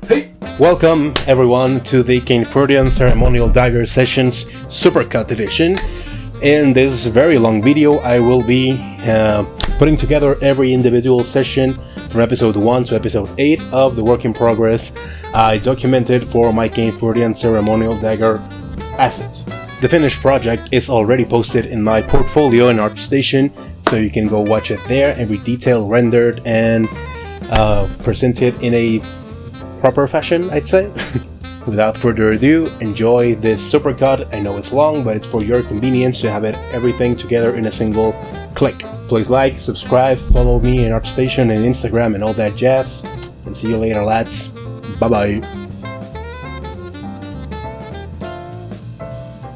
Hey! Welcome everyone to the Caynfurtian Ceremonial Dagger Sessions Supercut Edition. In this very long video I will be putting together every individual session from episode 1 to episode 8 of the work in progress I documented for my Caynfurtian Ceremonial Dagger assets. The finished project is already posted in my portfolio in ArtStation, so you can go watch it there, every detail rendered and presented in a proper fashion, I'd say. Without further ado, enjoy this supercut. I know it's long, but it's for your convenience to have everything together in a single click. Please like, subscribe, follow me in ArtStation and Instagram and all that jazz. And see you later, lads. Bye bye.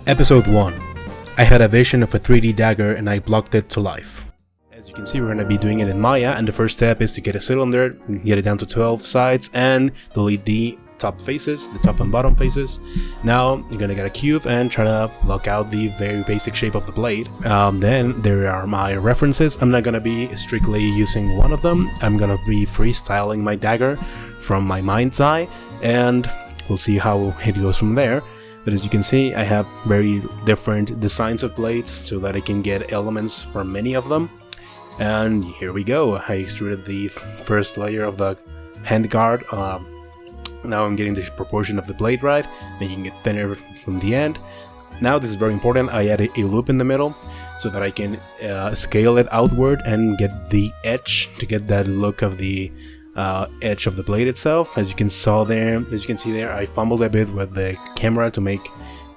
Episode 1. I had a vision of a 3D dagger and I blocked it to life. As you can see, we're going to be doing it in Maya, and the first step is to get a cylinder, get it down to 12 sides, and delete the top faces, the top and bottom faces. Now you're going to get a cube and try to block out the very basic shape of the blade. Then there are my references. I'm not going to be strictly using one of them. I'm going to be freestyling my dagger from my mind's eye, and we'll see how it goes from there. But as you can see, I have very different designs of blades so that I can get elements from many of them. And here we go. I extruded the first layer of the handguard. Now I'm getting the proportion of the blade right, making it thinner from the end. Now this is very important. I added a loop in the middle so that I can scale it outward and get the edge to get that look of the edge of the blade itself. As you can see there, I fumbled a bit with the camera to make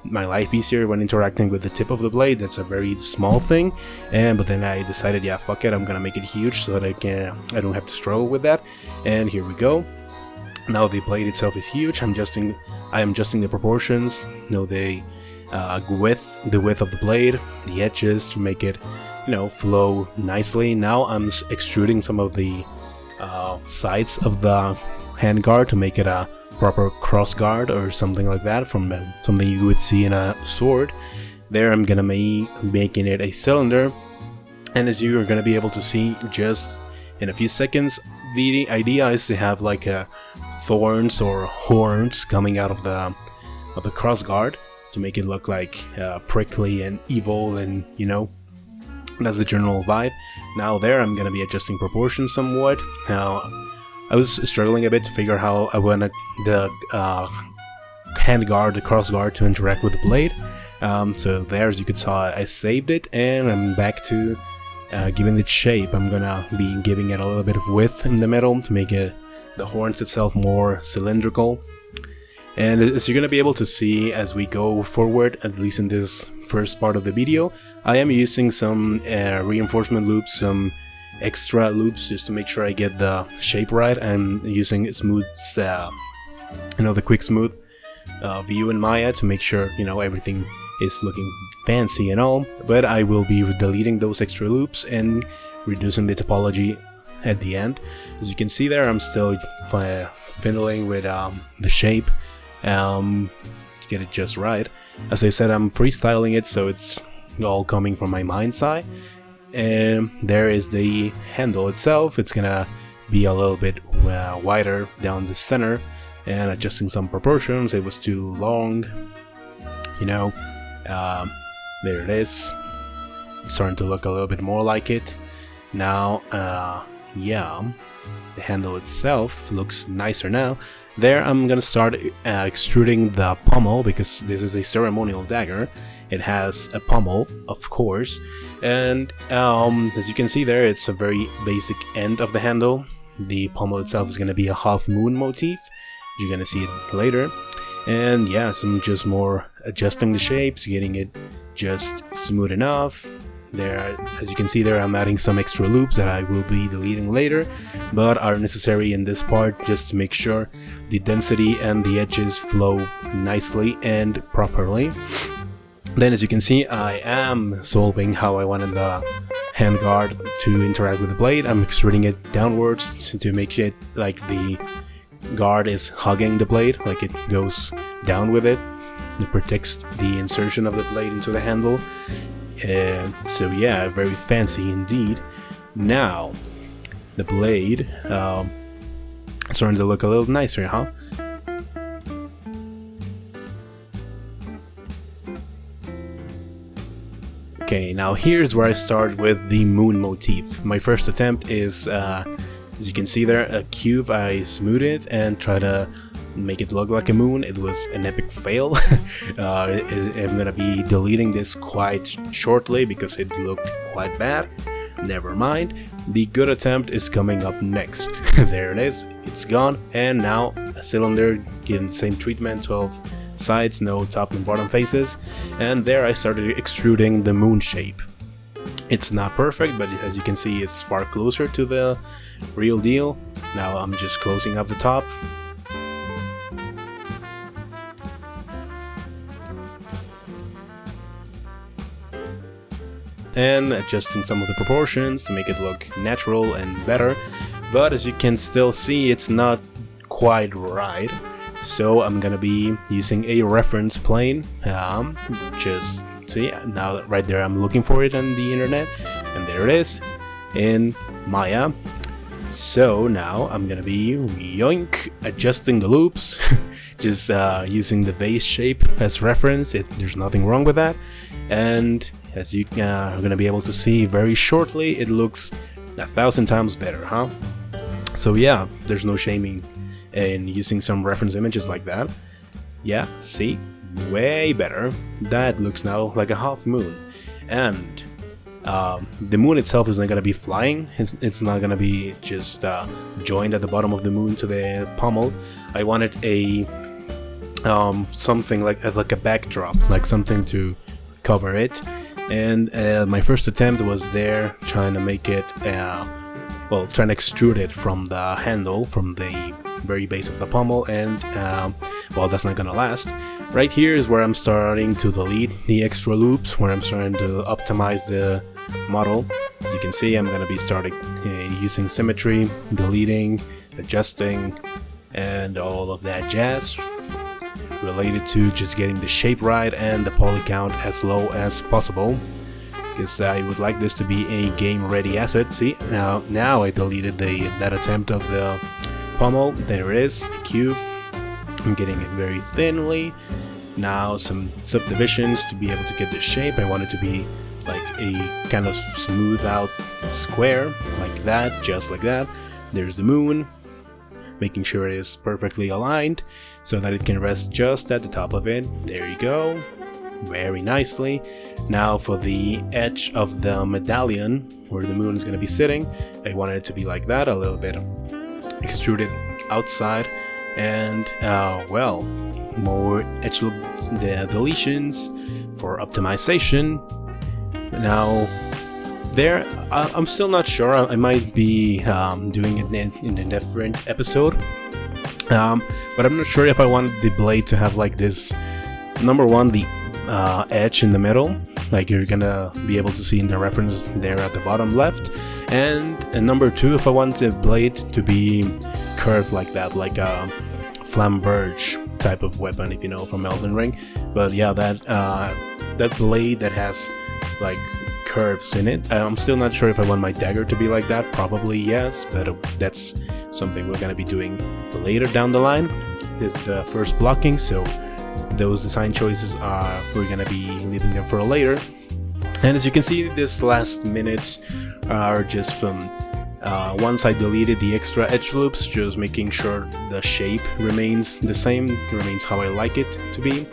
my life easier when interacting with the tip of the blade. That's a very small thing, but then I decided, yeah, fuck it, I'm gonna make it huge so that I don't have to struggle with that. And here we go. Now the blade itself is huge. I am adjusting the proportions, the width of the blade, the edges to make it, flow nicely. Now I'm extruding some of the sides of the handguard to make it a proper cross guard or something like that, from something you would see in a sword. There I'm gonna making it a cylinder, and as you are gonna be able to see just in a few seconds, the idea is to have like thorns or horns coming out of the cross guard to make it look like prickly and evil, and that's the general vibe. Now there I'm gonna be adjusting proportions somewhat. Now I was struggling a bit to figure how I wanted the handguard, the crossguard to interact with the blade. So there, as you could see, I saved it, and I'm back to giving it shape. I'm gonna be giving it a little bit of width in the middle to make the horns itself more cylindrical. And as you're gonna be able to see as we go forward, at least in this first part of the video, I am using some reinforcement loops, some extra loops, just to make sure I get the shape right. I'm using smooth, the quick smooth view in Maya to make sure everything is looking fancy and all. But I will be deleting those extra loops and reducing the topology at the end. As you can see there, I'm still fiddling with the shape to get it just right. As I said, I'm freestyling it, so it's all coming from my mind's eye. And there is the handle itself. It's gonna be a little bit wider down the center, and adjusting some proportions. It was too long, there it is. It's starting to look a little bit more like it now. Yeah, the handle itself looks nicer now. There I'm gonna start extruding the pommel, because this is a ceremonial dagger. It has a pommel, of course, and as you can see there, it's a very basic end of the handle. The pommel itself is going to be a half moon motif. You're going to see it later. And yeah, so I'm just more adjusting the shapes, getting it just smooth enough. There, as you can see there, I'm adding some extra loops that I will be deleting later, but are necessary in this part just to make sure the density and the edges flow nicely and properly. Then, as you can see, I am solving how I wanted the handguard to interact with the blade. I'm extruding it downwards to make it like the guard is hugging the blade, like it goes down with it. It protects the insertion of the blade into the handle. So yeah, very fancy indeed. Now, the blade starting to look a little nicer, huh? Okay, now here's where I start with the moon motif. My first attempt is, as you can see there, a cube. I smooth it and try to make it look like a moon. It was an epic fail. I'm gonna be deleting this quite shortly because it looked quite bad. Never mind. The good attempt is coming up next. There it is, it's gone, and now a cylinder getting the same treatment, 12 sides, no top and bottom faces, and there I started extruding the moon shape. It's not perfect, but as you can see, it's far closer to the real deal. Now I'm just closing up the top. And adjusting some of the proportions to make it look natural and better, but as you can still see, it's not quite right. So I'm gonna be using a reference plane. Just see, now right there I'm looking for it on the internet, and there it is in Maya. So now I'm gonna be yoink adjusting the loops, just using the vase shape as reference. There's nothing wrong with that, and as you are gonna be able to see very shortly, it looks 1,000 times better, huh? So yeah, there's no shaming in using some reference images like that. Yeah, see, way better. That looks now like a half moon, and the moon itself is not gonna be flying. It's not gonna be just joined at the bottom of the moon to the pommel. I wanted a something like a backdrop, like something to cover it. And my first attempt was there, trying to make it, well, trying to extrude it from the handle, from the very base of the pommel, and well, that's not gonna last. Right here is where I'm starting to delete the extra loops, where I'm starting to optimize the model. As you can see, I'm gonna be starting using symmetry, deleting, adjusting, and all of that jazz related to just getting the shape right and the poly count as low as possible, because I would like this to be a game ready asset. See, now I deleted that attempt of the pommel. There it is, the cube. I'm getting it very thinly. Now some subdivisions to be able to get the shape. I want it to be like a kind of smooth out square, like that, just like that. There's the moon, making sure it is perfectly aligned so that it can rest just at the top of it. There you go, very nicely. Now for the edge of the medallion where the moon is going to be sitting, I wanted it to be like that, a little bit extruded outside, and well, more edge look deletions for optimization. Now there, I'm still not sure. I might be doing it in a different episode, but I'm not sure if I want the blade to have like this. Number one, the edge in the middle, like you're gonna be able to see in the reference there at the bottom left, and number two, if I want the blade to be curved like that, like a flamberge type of weapon, if you know, from Elden Ring. But yeah, that blade that has like curves in it. I'm still not sure if I want my dagger to be like that. Probably yes, but that's something we're gonna be doing later down the line. This is the first blocking, so those design choices we're gonna be leaving them for later. And as you can see, this last minutes are just from once I deleted the extra edge loops, just making sure the shape remains the same, remains how I like it to be.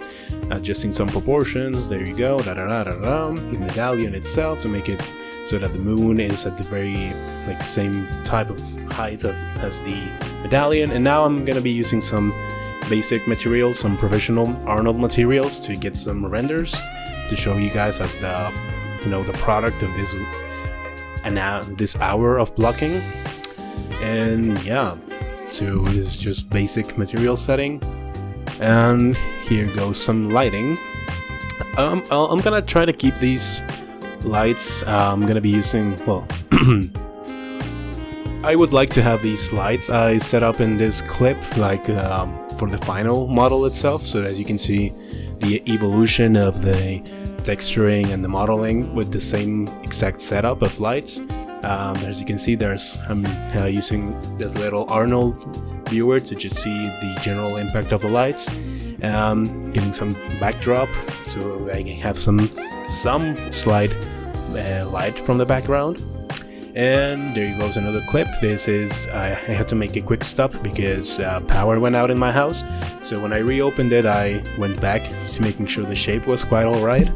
Adjusting some proportions, there you go, the medallion itself to make it so that the moon is at the very same type of height as the medallion. And now I'm gonna be using some basic materials, some professional Arnold materials to get some renders to show you guys as the the product of this hour of blocking. And yeah, so this is just basic material setting, and here goes some lighting. I'm gonna try to keep these lights. I'm gonna be using, well, I would like to have these lights I set up in this clip for the final model itself, so as you can see the evolution of the texturing and the modeling with the same exact setup of lights. As you can see, I'm using this little Arnold viewer to just see the general impact of the lights. Giving some backdrop so I can have some slight light from the background. And there goes another clip. This is, I had to make a quick stop because power went out in my house. So when I reopened it, I went back to making sure the shape was quite alright.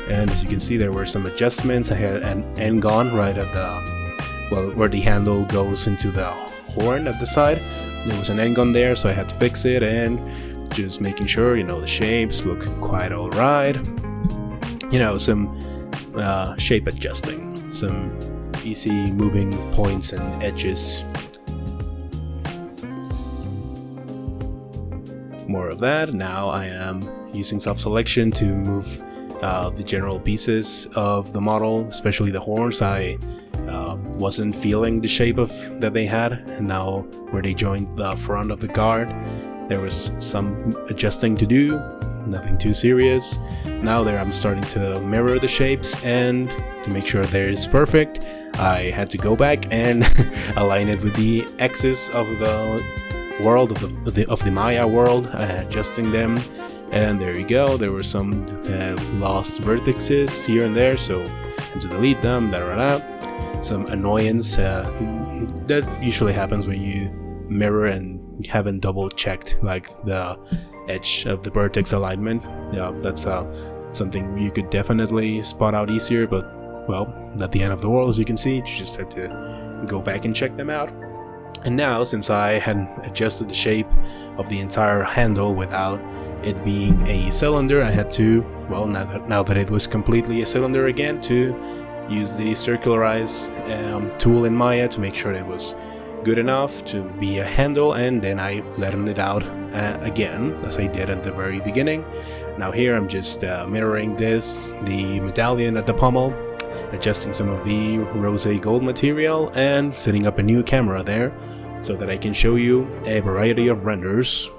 And as you can see, there were some adjustments. I had an end on right at the, well, where the handle goes into the horn at the side. There was an end on there, so I had to fix it, and just making sure, you know, the shapes look quite alright. You know, some shape adjusting, some easy moving points and edges. More of that. Now I am using self-selection to move the general pieces of the model, especially the horns. I wasn't feeling the shape of that they had, and now where they joined the front of the guard, there was some adjusting to do, nothing too serious. Now there I'm starting to mirror the shapes, and to make sure that it's perfect, I had to go back and align it with the axis of the world, of the Maya world, adjusting them. And there you go, there were some lost vertices here and there, so I had to delete them, some annoyance that usually happens when you mirror and haven't double checked like the edge of the vertex alignment. Yeah, that's something you could definitely spot out easier, but well, not the end of the world. As you can see, you just have to go back and check them out. And now, since I had adjusted the shape of the entire handle without it being a cylinder, I had to, well, now that it was completely a cylinder again, to use the circularize tool in Maya to make sure it was good enough to be a handle, and then I flattened it out again, as I did at the very beginning. Now here I'm just mirroring the medallion at the pommel, adjusting some of the rose gold material, and setting up a new camera there so that I can show you a variety of renders.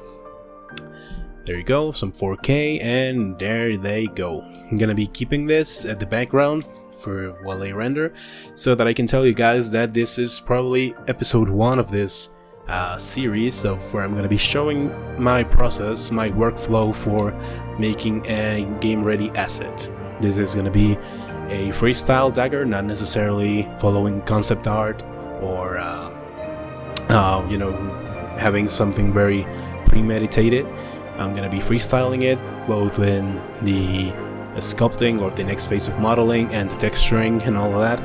There you go, some 4K, and there they go. I'm gonna be keeping this at the background for while I render, so that I can tell you guys that this is probably episode 1 of this series of where I'm going to be showing my process, my workflow for making a game-ready asset. This is going to be a freestyle dagger, not necessarily following concept art or you know, having something very premeditated. I'm going to be freestyling it, both in the sculpting or the next phase of modeling and the texturing and all of that.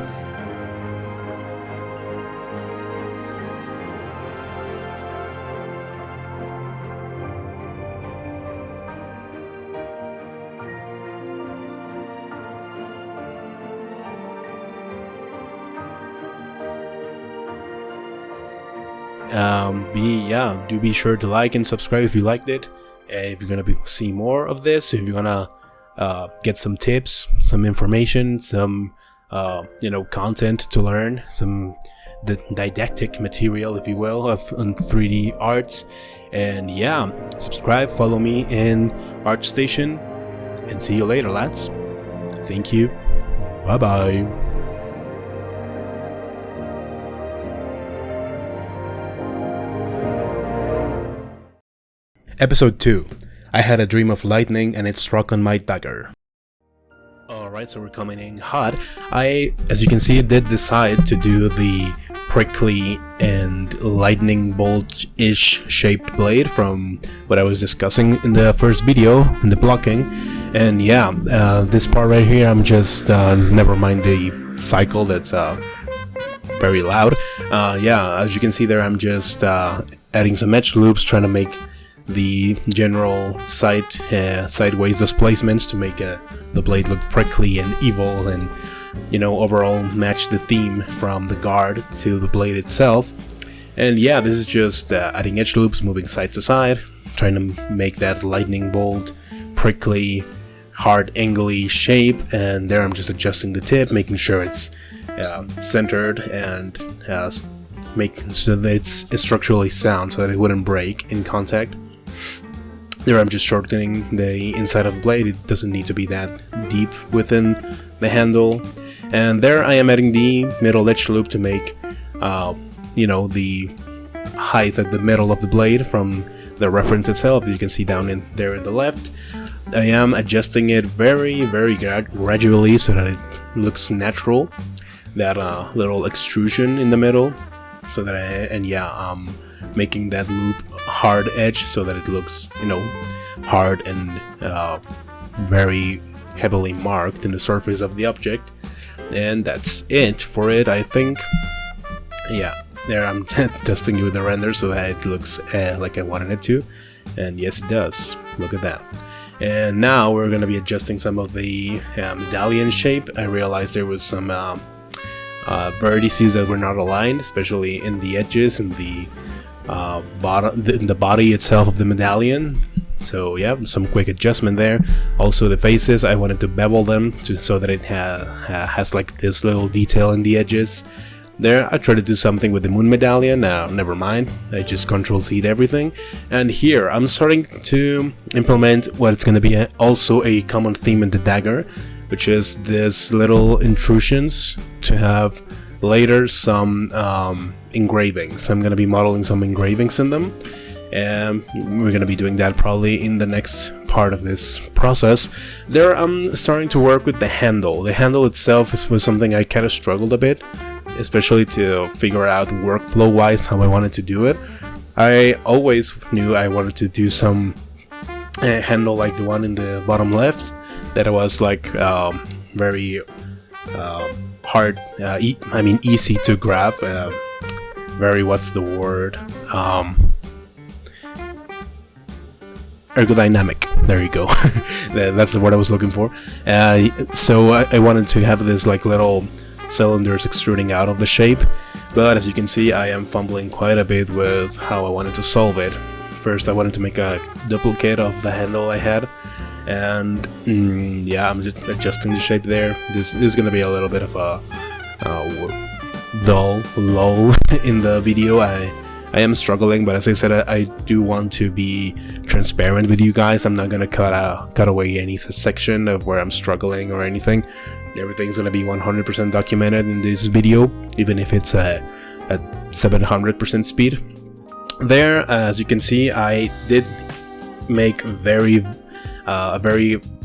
Do be sure to like and subscribe if you liked it. If you're gonna see more of this, if you're gonna get some tips, some information, some you know, content to learn, some didactic material, if you will, on 3D arts. And yeah, subscribe, follow me in ArtStation, and see you later, lads. Thank you. Bye bye. Episode 2. I had a dream of lightning and it struck on my dagger. Alright, so we're coming in hot. I, as you can see, did decide to do the prickly and lightning bolt-ish shaped blade from what I was discussing in the first video, in the blocking. And yeah, this part right here, I'm just, never mind the cycle that's very loud. Yeah, as you can see there, I'm just adding some edge loops, trying to make the general sideways displacements to make the blade look prickly and evil, and, you know, overall match the theme from the guard to the blade itself. And yeah, this is just adding edge loops, moving side to side, trying to make that lightning bolt prickly, hard angly shape. And there I'm just adjusting the tip, making sure it's centered, and making sure that it's structurally sound so that it wouldn't break in contact. There I'm just shortening the inside of the blade. It doesn't need to be that deep within the handle. And there I am adding the middle edge loop to make you know, the height at the middle of the blade from the reference itself, you can see down in there in the left. I am adjusting it very gradually so that it looks natural. That little extrusion in the middle, so that I'm making that loop hard edge so that it looks, you know, hard and very heavily marked in the surface of the object. And that's it for it, I think. Yeah, there I'm testing it with the render so that it looks like I wanted it to, and yes, it does. Look at that. And now we're going to be adjusting some of the medallion shape. I realized there was some vertices that were not aligned, especially in the edges and the bottom, in the body itself of the medallion. So yeah, some quick adjustment there. Also the faces, I wanted to bevel them so that it has like this little detail in the edges. There, I tried to do something with the moon medallion. Now, never mind. I just Ctrl-C'd everything. And here, I'm starting to implement what's going to be also a common theme in the dagger, which is this little intrusions to have later some engravings. I'm going to be modeling some engravings in them. And we're going to be doing that probably in the next part of this process. There, I'm starting to work with the handle. The handle itself was something I kind of struggled a bit, especially to figure out workflow wise how I wanted to do it. I always knew I wanted to do some handle like the one in the bottom left, that was like very hard, easy to grab, very, what's the word, ergodynamic. There you go. That's the word I was looking for. So I wanted to have this like little cylinders extruding out of the shape, but as you can see, I am fumbling quite a bit with how I wanted to solve it. First, I wanted to make a duplicate of the handle I had, and yeah, I'm just adjusting the shape there. This is going to be a little bit of a dull lull in the video. I am struggling, but as I said, I do want to be transparent with you guys. I'm not going to cut away any section of where I'm struggling or anything. Everything's going to be 100% documented in this video, even if it's at 700% speed. There, as you can see, I did make a very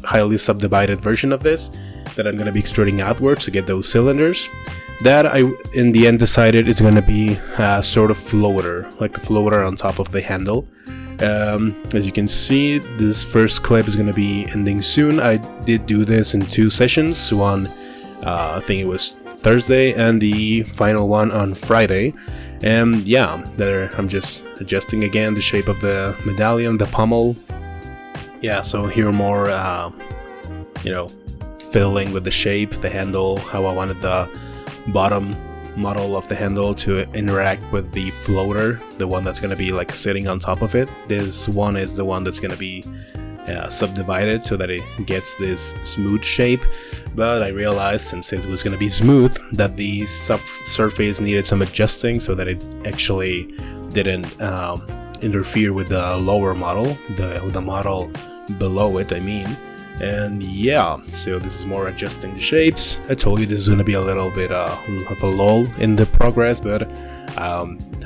highly subdivided version of this that I'm going to be extruding outwards to get those cylinders. That I, in the end, decided is going to be a sort of floater, like a floater on top of the handle. As you can see, this first clip is going to be ending soon. I did do this in 2 sessions, one I think it was Thursday, and the final one on Friday. And yeah, there I'm just adjusting again the shape of the medallion, the pommel. Yeah, so here more, you know, fiddling with the shape, the handle, how I wanted the bottom model of the handle to interact with the floater, the one that's going to be like sitting on top of it. This one is the one that's going to be subdivided so that it gets this smooth shape, but I realized since it was going to be smooth that the surface needed some adjusting so that it actually didn't interfere with the lower model, the model below it, I mean. And yeah, so this is more adjusting the shapes. I told you this is going to be a little bit of a lull in the progress, but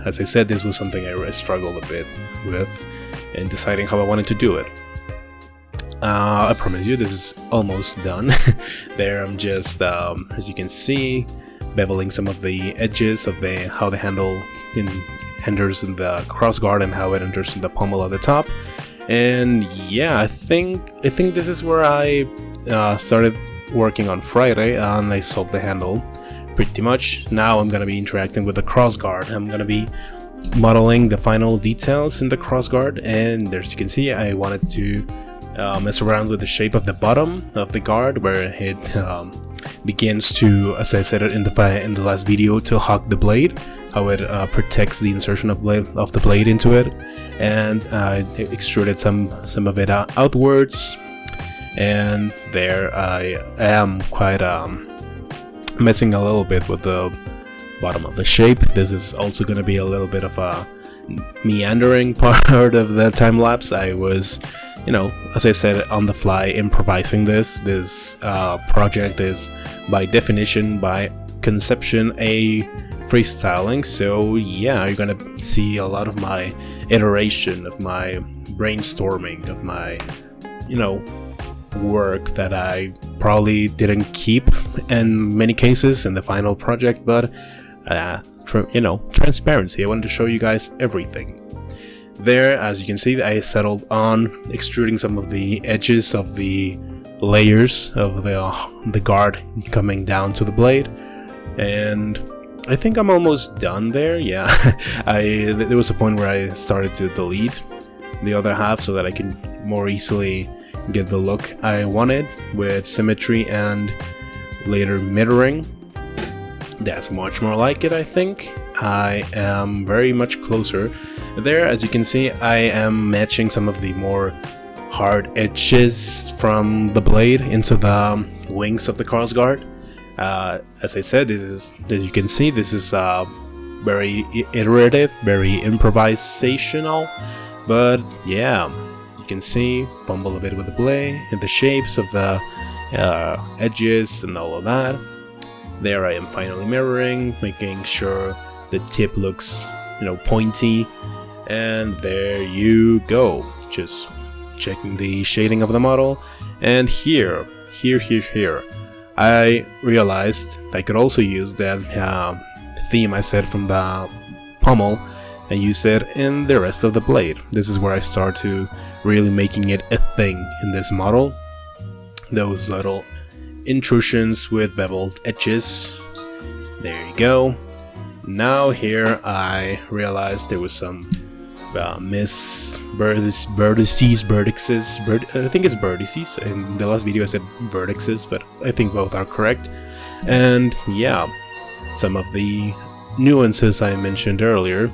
as I said, this was something I struggled a bit with in deciding how I wanted to do it. I promise you this is almost done. There I'm just, as you can see, beveling some of the edges of how the handle enters in the crossguard and how it enters in the pommel at the top. And yeah, I think this is where I started working on Friday, and I solved the handle pretty much. Now I'm gonna be interacting with the crossguard. I'm gonna be modeling the final details in the crossguard, and as you can see, I wanted to mess around with the shape of the bottom of the guard, where it begins to, as I said in the last video, to hug the blade, how it protects the insertion of the blade into it. And I extruded some of it outwards, and there I am quite messing a little bit with the bottom of the shape. This is also going to be a little bit of a meandering part of the time-lapse. I was, you know, as I said, on the fly improvising this. This project is by definition, by conception, a freestyling, so yeah, you're gonna see a lot of my iteration of my brainstorming, of my, you know, work that I probably didn't keep in many cases in the final project, but you know, transparency. I wanted to show you guys everything. There, as you can see, I settled on extruding some of the edges of the layers of the guard coming down to the blade, and I think I'm almost done there. Yeah, there was a point where I started to delete the other half so that I can more easily get the look I wanted with symmetry and later mirroring. That's much more like it, I think. I am very much closer. There, as you can see, I am matching some of the more hard edges from the blade into the wings of the crossguard. As I said, this is, as you can see, this is very iterative, very improvisational, but yeah, you can see, fumble a bit with the blade and the shapes of the edges and all of that. There I am finally mirroring, making sure the tip looks, you know, pointy, and there you go. Just checking the shading of the model, and here, I realized I could also use that theme I said from the pommel and use it in the rest of the blade. This is where I start to really making it a thing in this model. Those little intrusions with beveled edges. There you go. Now here I realized there was some vertices. I think it's vertices. In the last video I said vertices, but I think both are correct. And yeah, some of the nuances I mentioned earlier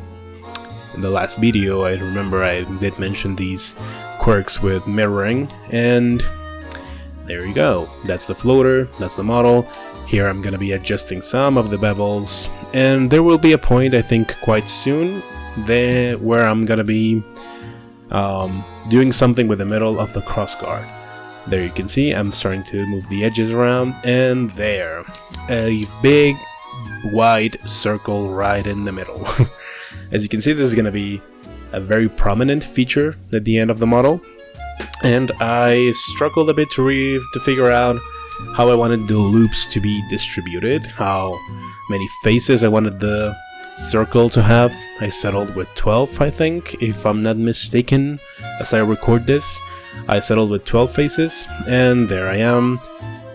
in the last video. I remember I did mention these quirks with mirroring, and there you go. That's the floater, that's the model. Here I'm gonna be adjusting some of the bevels, and there will be a point, I think quite soon, there where I'm gonna be doing something with the middle of the crossguard. There you can see I'm starting to move the edges around, and there, a big wide circle right in the middle. As you can see, this is gonna be a very prominent feature at the end of the model, and I struggled a bit to figure out how I wanted the loops to be distributed, how many faces I wanted the circle to have. I settled with 12, I think, if I'm not mistaken. As I record this, I settled with 12 faces, and there I am,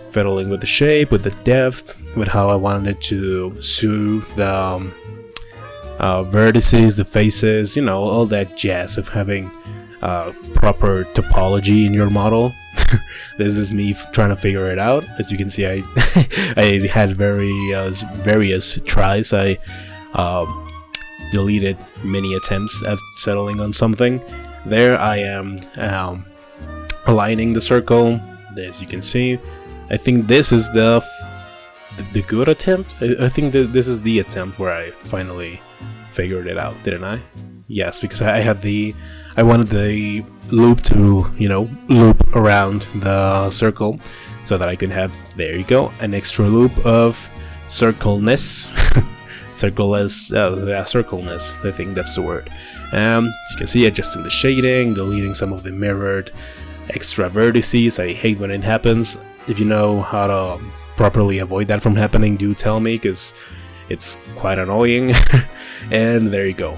fiddling with the shape, with the depth, with how I wanted to soothe the vertices, the faces, you know, all that jazz of having proper topology in your model. This is me trying to figure it out. As you can see, I I had various tries. I deleted many attempts at settling on something. There I am aligning the circle. As you can see, I think this is the good attempt. I think that this is the attempt where I finally figured it out, didn't I? Yes, because I wanted the loop to, you know, loop around the circle so that I could have, there you go, an extra loop of circleness. Circleness, I think that's the word. As you can see, adjusting the shading, deleting some of the mirrored extra vertices. I hate when it happens. If you know how to properly avoid that from happening, do tell me, because it's quite annoying. And there you go.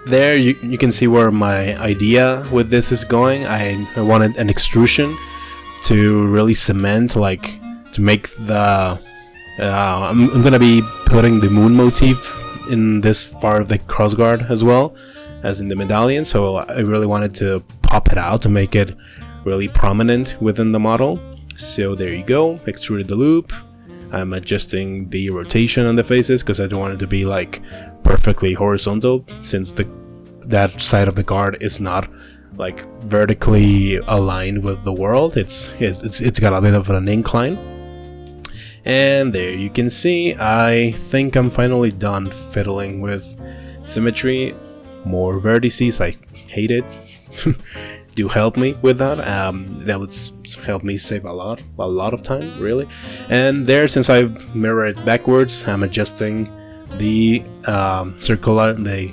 There you can see where my idea with this is going. I wanted an extrusion to really cement, like, to make the I'm gonna be putting the moon motif in this part of the crossguard as well as in the medallion, so I really wanted to pop it out to make it really prominent within the model. So there you go, extruded the loop. I'm adjusting the rotation on the faces because I don't want it to be like perfectly horizontal, since that side of the guard is not like vertically aligned with the world. It's got a bit of an incline. And there you can see, I think I'm finally done fiddling with symmetry. More vertices, I hate it. Do help me with that. That would help me save a lot of time, really. And there, since I mirror it backwards, I'm adjusting the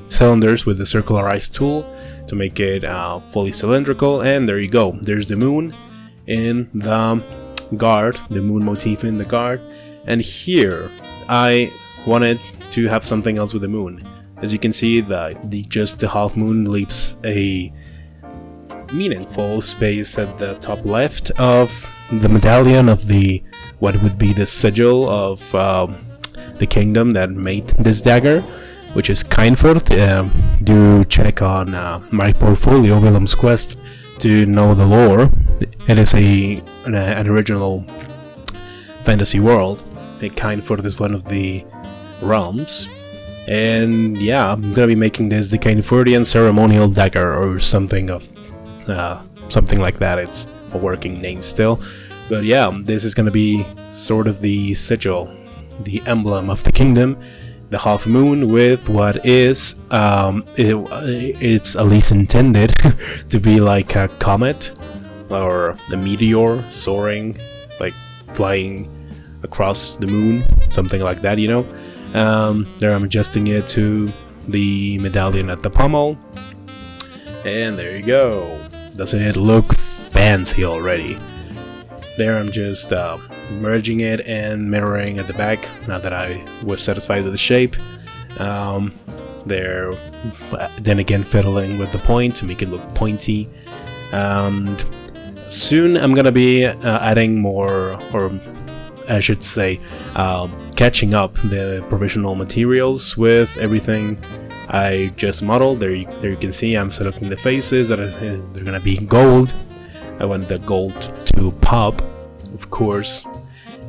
cylinders with the circularized tool to make it fully cylindrical. And there you go. There's the moon in the guard, the moon motif in the guard. And here I wanted to have something else with the moon. As you can see, just the half moon leaves a meaningful space at the top left of the medallion of the what would be the sigil of the kingdom that made this dagger, which is Caynfurt. Do check on my portfolio, Willem's Quest, to know the lore. It is an original fantasy world. Caynfurt is one of the realms. And yeah, I'm gonna be making this the Caynfurtian Ceremonial Dagger or something like that. It's a working name still, but yeah, this is gonna be sort of the sigil, the emblem of the kingdom, the half moon with what is it's at least intended to be like a comet or a meteor soaring, like flying across the moon, something like that, you know. There I'm adjusting it to the medallion at the pommel, and there you go. Doesn't it look fancy already? There I'm just merging it and mirroring at the back now that I was satisfied with the shape. There, then again, fiddling with the point to make it look pointy. And soon I'm gonna be adding more, or I should say, catching up the provisional materials with everything I just modeled. There you can see I'm selecting the faces that they're gonna be gold. I want the gold to pop, of course,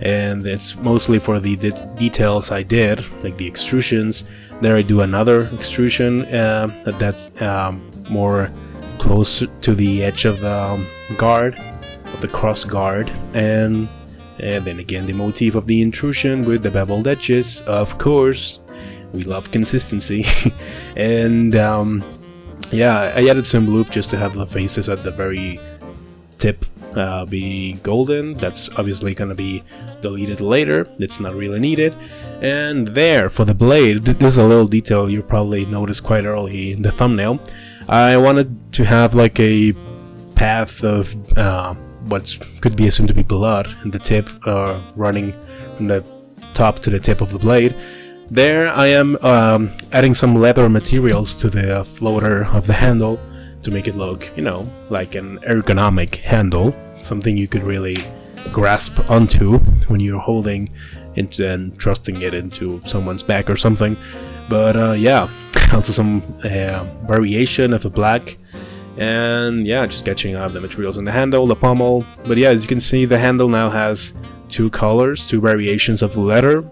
and it's mostly for the details I did, like the extrusions. There I do another extrusion that's more close to the edge of the guard, of the cross guard, and then again the motif of the intrusion with the beveled edges. Of course, we love consistency. And yeah, I added some loop just to have the faces at the very tip be golden. That's obviously gonna be deleted later, it's not really needed. And there, for the blade, this is a little detail you probably noticed quite early in the thumbnail. I wanted to have like a path of what could be assumed to be blood in the tip, running from the top to the tip of the blade. There I am adding some leather materials to the floater of the handle to make it look, you know, like an ergonomic handle, something you could really grasp onto when you're holding it and thrusting it into someone's back or something. But yeah, also some variation of a black. And yeah, just sketching out the materials on the handle, the pommel. But yeah, as you can see, the handle now has two colors, two variations of leather.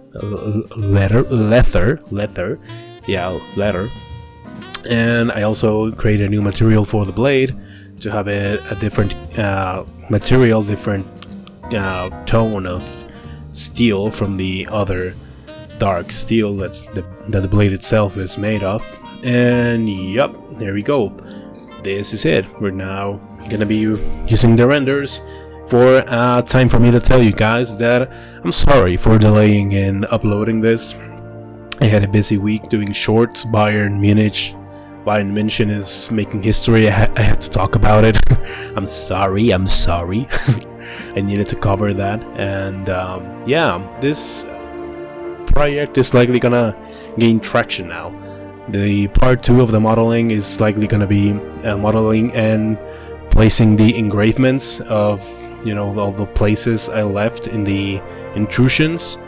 And I also created a new material for the blade to have a different material, different tone of steel from the other dark steel that the blade itself is made of. And yep, there we go. This is it. We're now gonna be using the renders. For time for me to tell you guys that I'm sorry for delaying in uploading this. I had a busy week doing shorts. Bayern München is making history. I had to talk about it. I'm sorry. I needed to cover that. And yeah, this project is likely gonna gain traction now. The part 2 of the modeling is likely gonna be modeling and placing the engravements of, you know, all the places I left in the intrusions,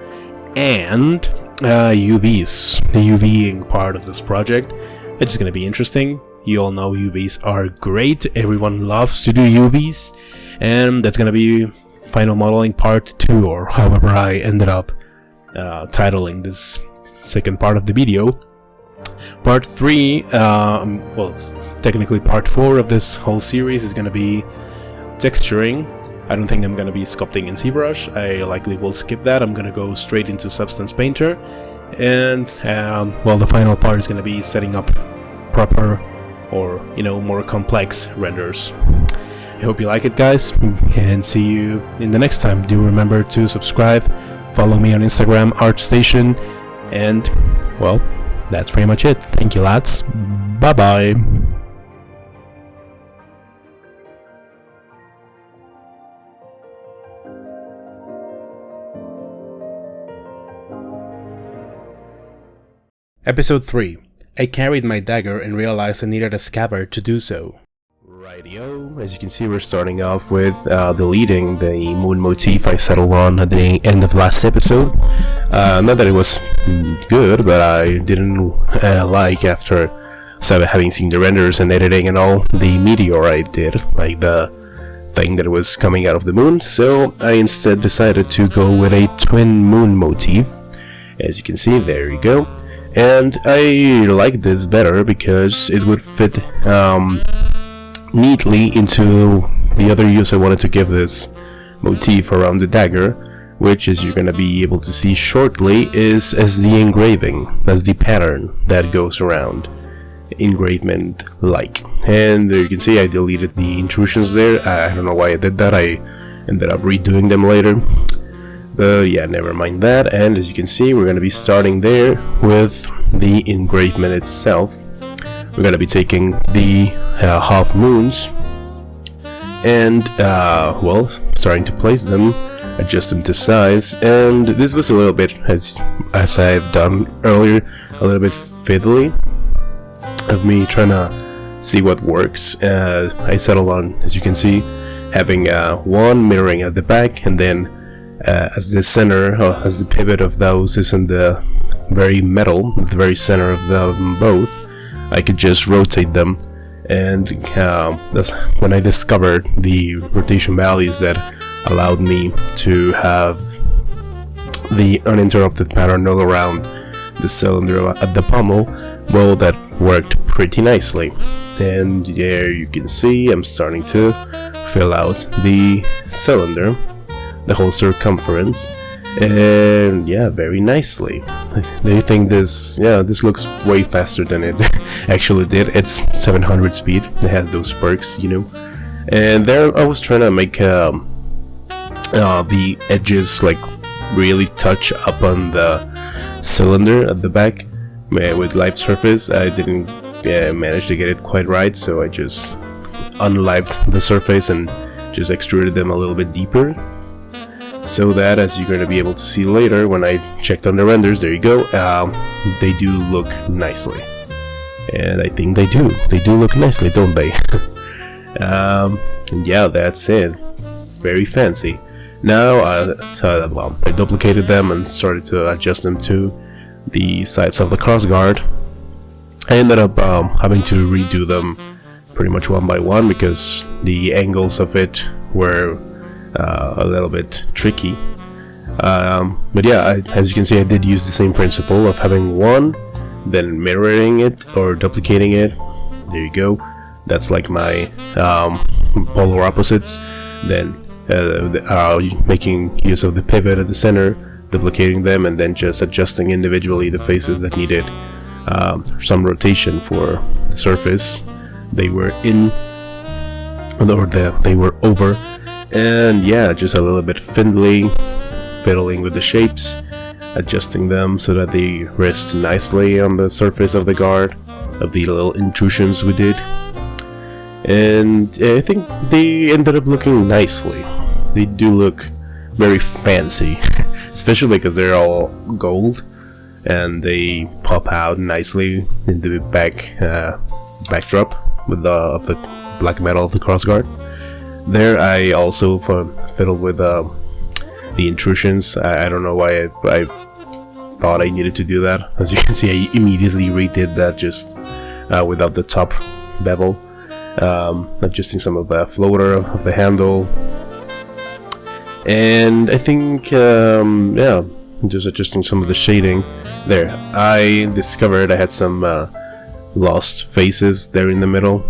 and UVs, the UVing part of this project. It's gonna be interesting. You all know UVs are great. Everyone loves to do UVs, and that's gonna be final modeling part 2, or however I ended up titling this second part of the video. Part 3, well, technically part 4 of this whole series is gonna be texturing. I don't think I'm gonna be sculpting in ZBrush. I likely will skip that. I'm gonna go straight into Substance Painter. And well, the final part is gonna be setting up proper, or you know, more complex renders. I hope you like it, guys, and see you in the next time. Do remember to subscribe, follow me on Instagram, ArtStation, and well, that's pretty much it. Thank you, lads. Bye bye. Episode 3. I carried my dagger and realized I needed a scabbard to do so. Rightio, as you can see, we're starting off with deleting the moon motif I settled on at the end of last episode. Not that it was good, but I didn't like, after having seen the renders and editing and all, the meteor I did, like the thing that was coming out of the moon, so I instead decided to go with a twin moon motif. As you can see, there you go. And I like this better because it would fit neatly into the other use I wanted to give this motif around the dagger, which, as you're going to be able to see shortly, is as the engraving, as the pattern that goes around, engravement like. And there you can see I deleted the intrusions there. I don't know why I did that. I ended up redoing them later. Yeah, never mind that. And as you can see, we're going to be starting there with the engravement itself. We're going to be taking the half moons and, well, starting to place them, adjust them to size. And this was a little bit, as I've done earlier, a little bit fiddly of me trying to see what works. I settled on, as you can see, having one mirroring at the back, and then as the center, as the pivot of those is in the very middle, the very center of them both, I could just rotate them. And that's when I discovered the rotation values that allowed me to have the uninterrupted pattern all around the cylinder at the pommel. Well, that worked pretty nicely. And there you can see I'm starting to fill out the cylinder, the whole circumference, and yeah, very nicely. They think this looks way faster than it actually did. It's 700 speed. It has those perks, you know. And there I was trying to make the edges like really touch up on the cylinder at the back with live surface. I didn't manage to get it quite right, so I just unlived the surface and just extruded them a little bit deeper, so that, as you're going to be able to see later when I checked on the renders, there you go, they do look nicely. And I think they do look nicely, don't they? And yeah, that's it. Very fancy. Now, well, I duplicated them and started to adjust them to the sides of the crossguard. I ended up having to redo them pretty much one by one because the angles of it were a little bit tricky. But yeah, as you can see, I did use the same principle of having one, then mirroring it or duplicating it. There you go. That's like my polar opposites. Then making use of the pivot at the center, duplicating them, and then just adjusting individually the faces that needed some rotation for the surface they were in, or they were over. And yeah, just a little bit fiddling with the shapes, adjusting them so that they rest nicely on the surface of the guard, of the little intrusions we did. And I think they ended up looking nicely. They do look very fancy, especially because they're all gold and they pop out nicely in the backdrop with the black metal of the crossguard. There I also fiddled with the intrusions. I don't know why I thought I needed to do that. As you can see, I immediately redid that just without the top bevel, adjusting some of the floater of the handle. And I think, yeah, just adjusting some of the shading there. I discovered I had some lost faces there in the middle.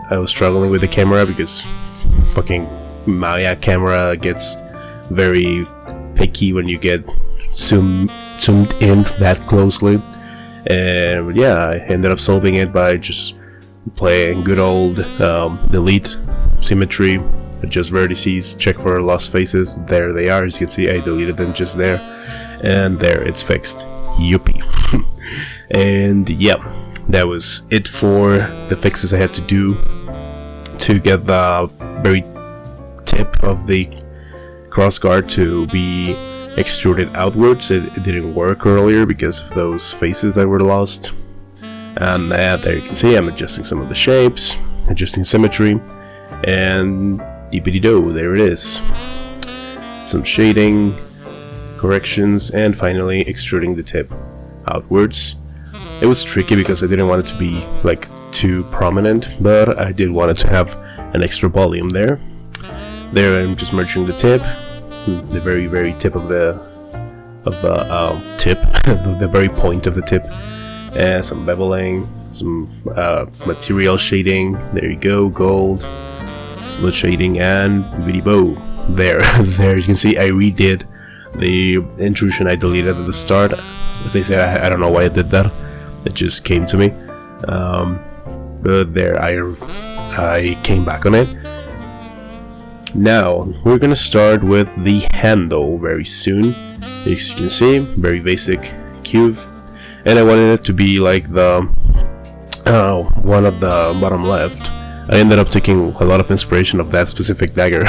I was struggling with the camera because fucking Maya camera gets very picky when you get zoomed in that closely. And yeah, I ended up solving it by just playing good old delete symmetry, adjust vertices, check for lost faces. There they are. As you can see, I deleted them just there, and there it's fixed. Yuppie. And yeah, that was it for the fixes I had to do to get the very tip of the crossguard to be extruded outwards. It didn't work earlier because of those faces that were lost. And there you can see I'm adjusting some of the shapes, adjusting symmetry, and deepity-do, there it is. Some shading, corrections, and finally extruding the tip outwards. It was tricky because I didn't want it to be like too prominent, but I did want it to have an extra volume there. There I'm just merging the tip, the very tip of the tip, the very point of the tip. Some beveling, some material shading, there you go, gold, split shading, and video. There you can see I redid the intrusion I deleted at the start. As I said, I don't know why I did that, it just came to me. But there, I came back on it. Now, we're gonna start with the handle very soon. As you can see, very basic cube. And I wanted it to be like the one at the bottom left. I ended up taking a lot of inspiration of that specific dagger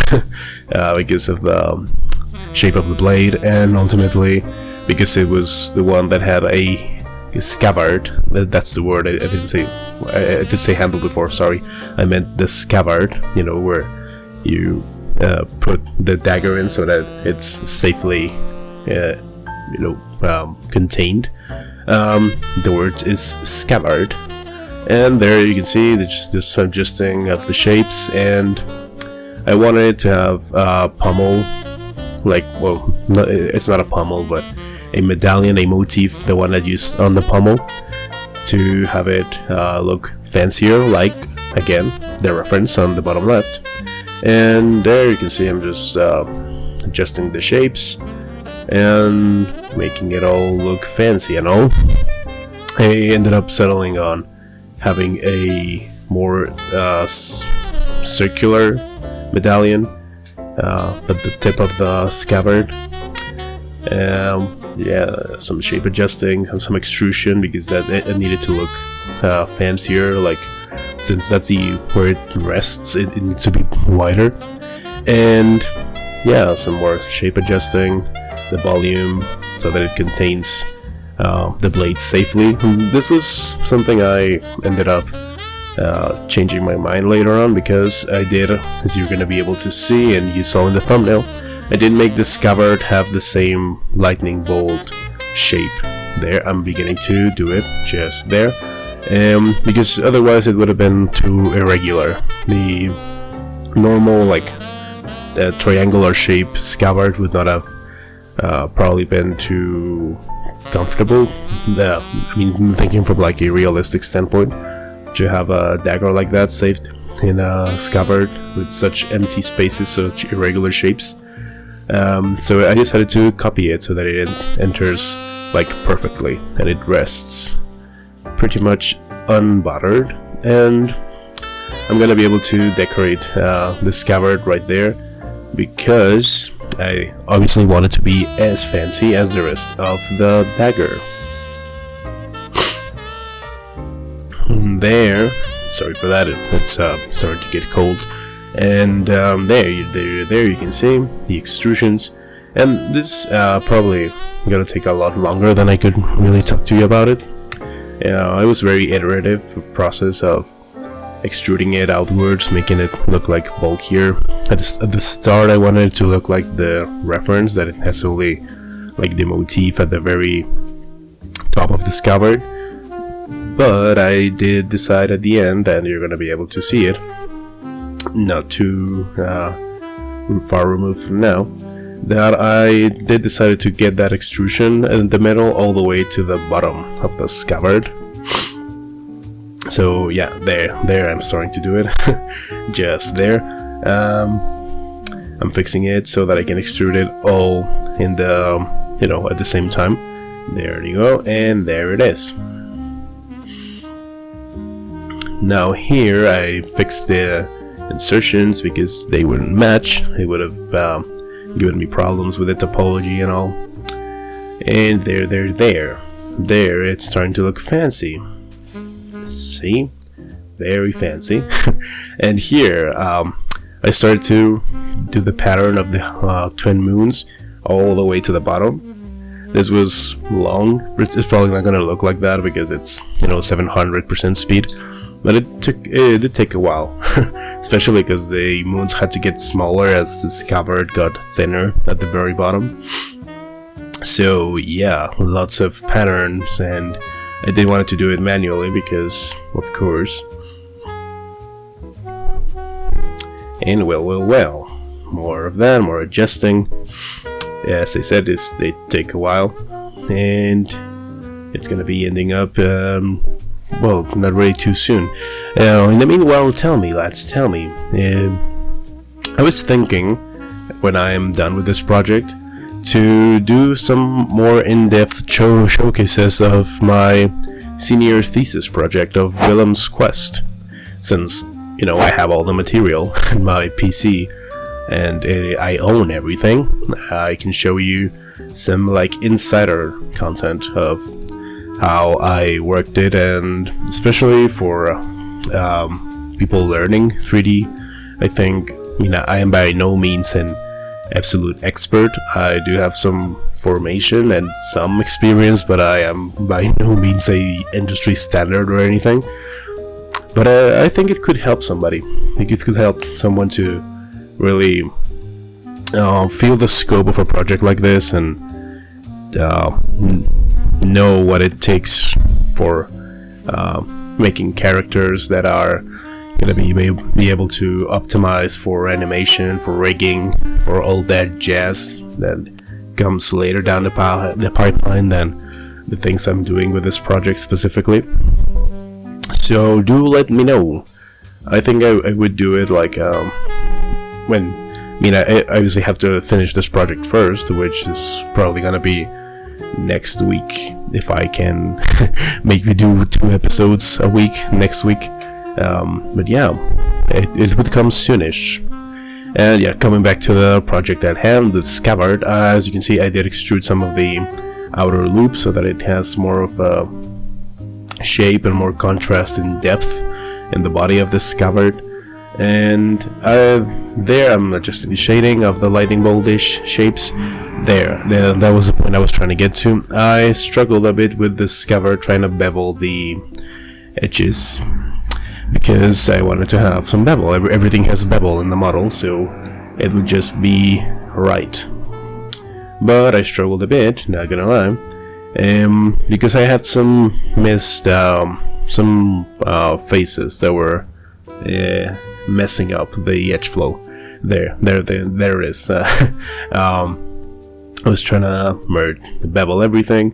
because of the shape of the blade, and ultimately because it was the one that had a scabbard. That's the word. I didn't say. I did say handle before. Sorry, I meant the scabbard. You know, where you put the dagger in so that it's safely, contained. The word is scabbard, and there you can see just adjusting of the shapes, and I wanted it to have a pommel, like, well, it's not a pommel, but a medallion, a motif, the one I used on the pommel, to have it look fancier, like, again, the reference on the bottom left. And there you can see I'm just adjusting the shapes and making it all look fancy and all. I ended up settling on having a more circular medallion at the tip of the scabbard. Yeah, some shape adjusting, some extrusion, because that it needed to look fancier, like, since that's where it rests, it needs to be wider. And yeah, some more shape adjusting the volume so that it contains the blade safely. This was something I ended up changing my mind later on, because I did, as you're going to be able to see and you saw in the thumbnail, I did make the scabbard have the same lightning bolt shape. There, I'm beginning to do it just there, because otherwise it would have been too irregular. The normal, like, triangular shape scabbard would not have probably been too comfortable. I mean, thinking from like a realistic standpoint, to have a dagger like that saved in a scabbard with such empty spaces, such irregular shapes. So I decided to copy it so that it enters like perfectly and it rests pretty much unbothered. And I'm gonna be able to decorate the scabbard right there, because I obviously want it to be as fancy as the rest of the dagger. There, sorry for that, it's starting to get cold. And there you can see the extrusions, and this probably gonna take a lot longer than I could really talk to you about it. It was very iterative process of extruding it outwards, making it look like bulkier. At the start I wanted it to look like the reference, that it has only like the motif at the very top of the scabbard, but I did decide at the end, and you're gonna be able to see it not too far removed from now, that I did decide to get that extrusion in the middle all the way to the bottom of the scabbard. So yeah, there I'm starting to do it. Just there. I'm fixing it so that I can extrude it all in the, at the same time. There you go, and there it is. Now here I fixed the insertions because they wouldn't match. They would have given me problems with the topology and all. And they're there. there it's starting to look fancy. See? Very fancy. And here, I started to do the pattern of the twin moons all the way to the bottom. This was long. It's probably not gonna look like that because it's 700% speed, but it did take a while, especially because the moons had to get smaller as the Scabbard got thinner at the very bottom. So yeah, lots of patterns, and I didn't want to do it manually because, of course. And well, more of that, more adjusting. As I said, they take a while, and it's gonna be ending up, well, not really too soon. In the meanwhile, tell me, lads, tell me. I was thinking, when I am done with this project, to do some more in-depth showcases of my senior thesis project of Wilhelm's Quest, since I have all the material in my PC and I own everything. I can show you some insider content of how I worked it, and especially for people learning 3D. I think I am by no means an absolute expert. I do have some formation and some experience, but I am by no means a industry standard or anything. But I think it could help somebody. I think it could help someone to really feel the scope of a project like this and know what it takes for making characters that are gonna be able to optimize for animation, for rigging, for all that jazz that comes later down the pipeline than the things I'm doing with this project specifically. So do let me know. I think I would do it when I obviously have to finish this project first, which is probably gonna be next week if I can make me do 2 episodes a week next week. But yeah, it would come soonish. And yeah, coming back to the project at hand, the Scabbard. As you can see, I did extrude some of the outer loops so that it has more of a shape and more contrast in depth in the body of the Scabbard. And there I'm adjusting the shading of the lightning bolt-ish shapes. That was the point I was trying to get to. I struggled a bit with the Scabbard trying to bevel the edges because I wanted to have some bevel. Everything has bevel in the model, so it would just be right. But I struggled a bit, not gonna lie, because I had some missed faces that were messing up the edge flow. There it is. I was trying to bevel everything.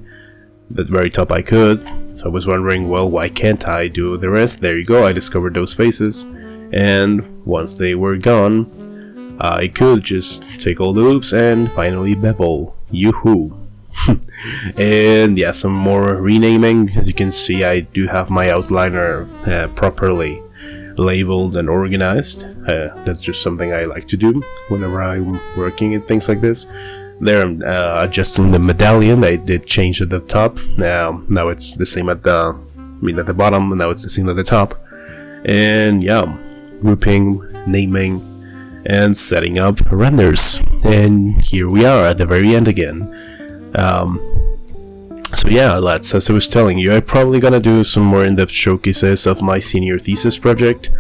At the very top I could, so I was wondering, well, why can't I do the rest? There you go, I discovered those faces, and once they were gone, I could just take all the loops and finally bevel. Yoo-hoo! And yeah, some more renaming. As you can see, I do have my outliner properly labeled and organized. That's just something I like to do whenever I'm working at things like this. There I'm adjusting the medallion. I did change at the top. Now it's the same at the bottom, and now it's the same at the top. And yeah, grouping, naming, and setting up renders. And here we are at the very end again. So yeah, lads, as I was telling you, I'm probably gonna do some more in-depth showcases of my senior thesis project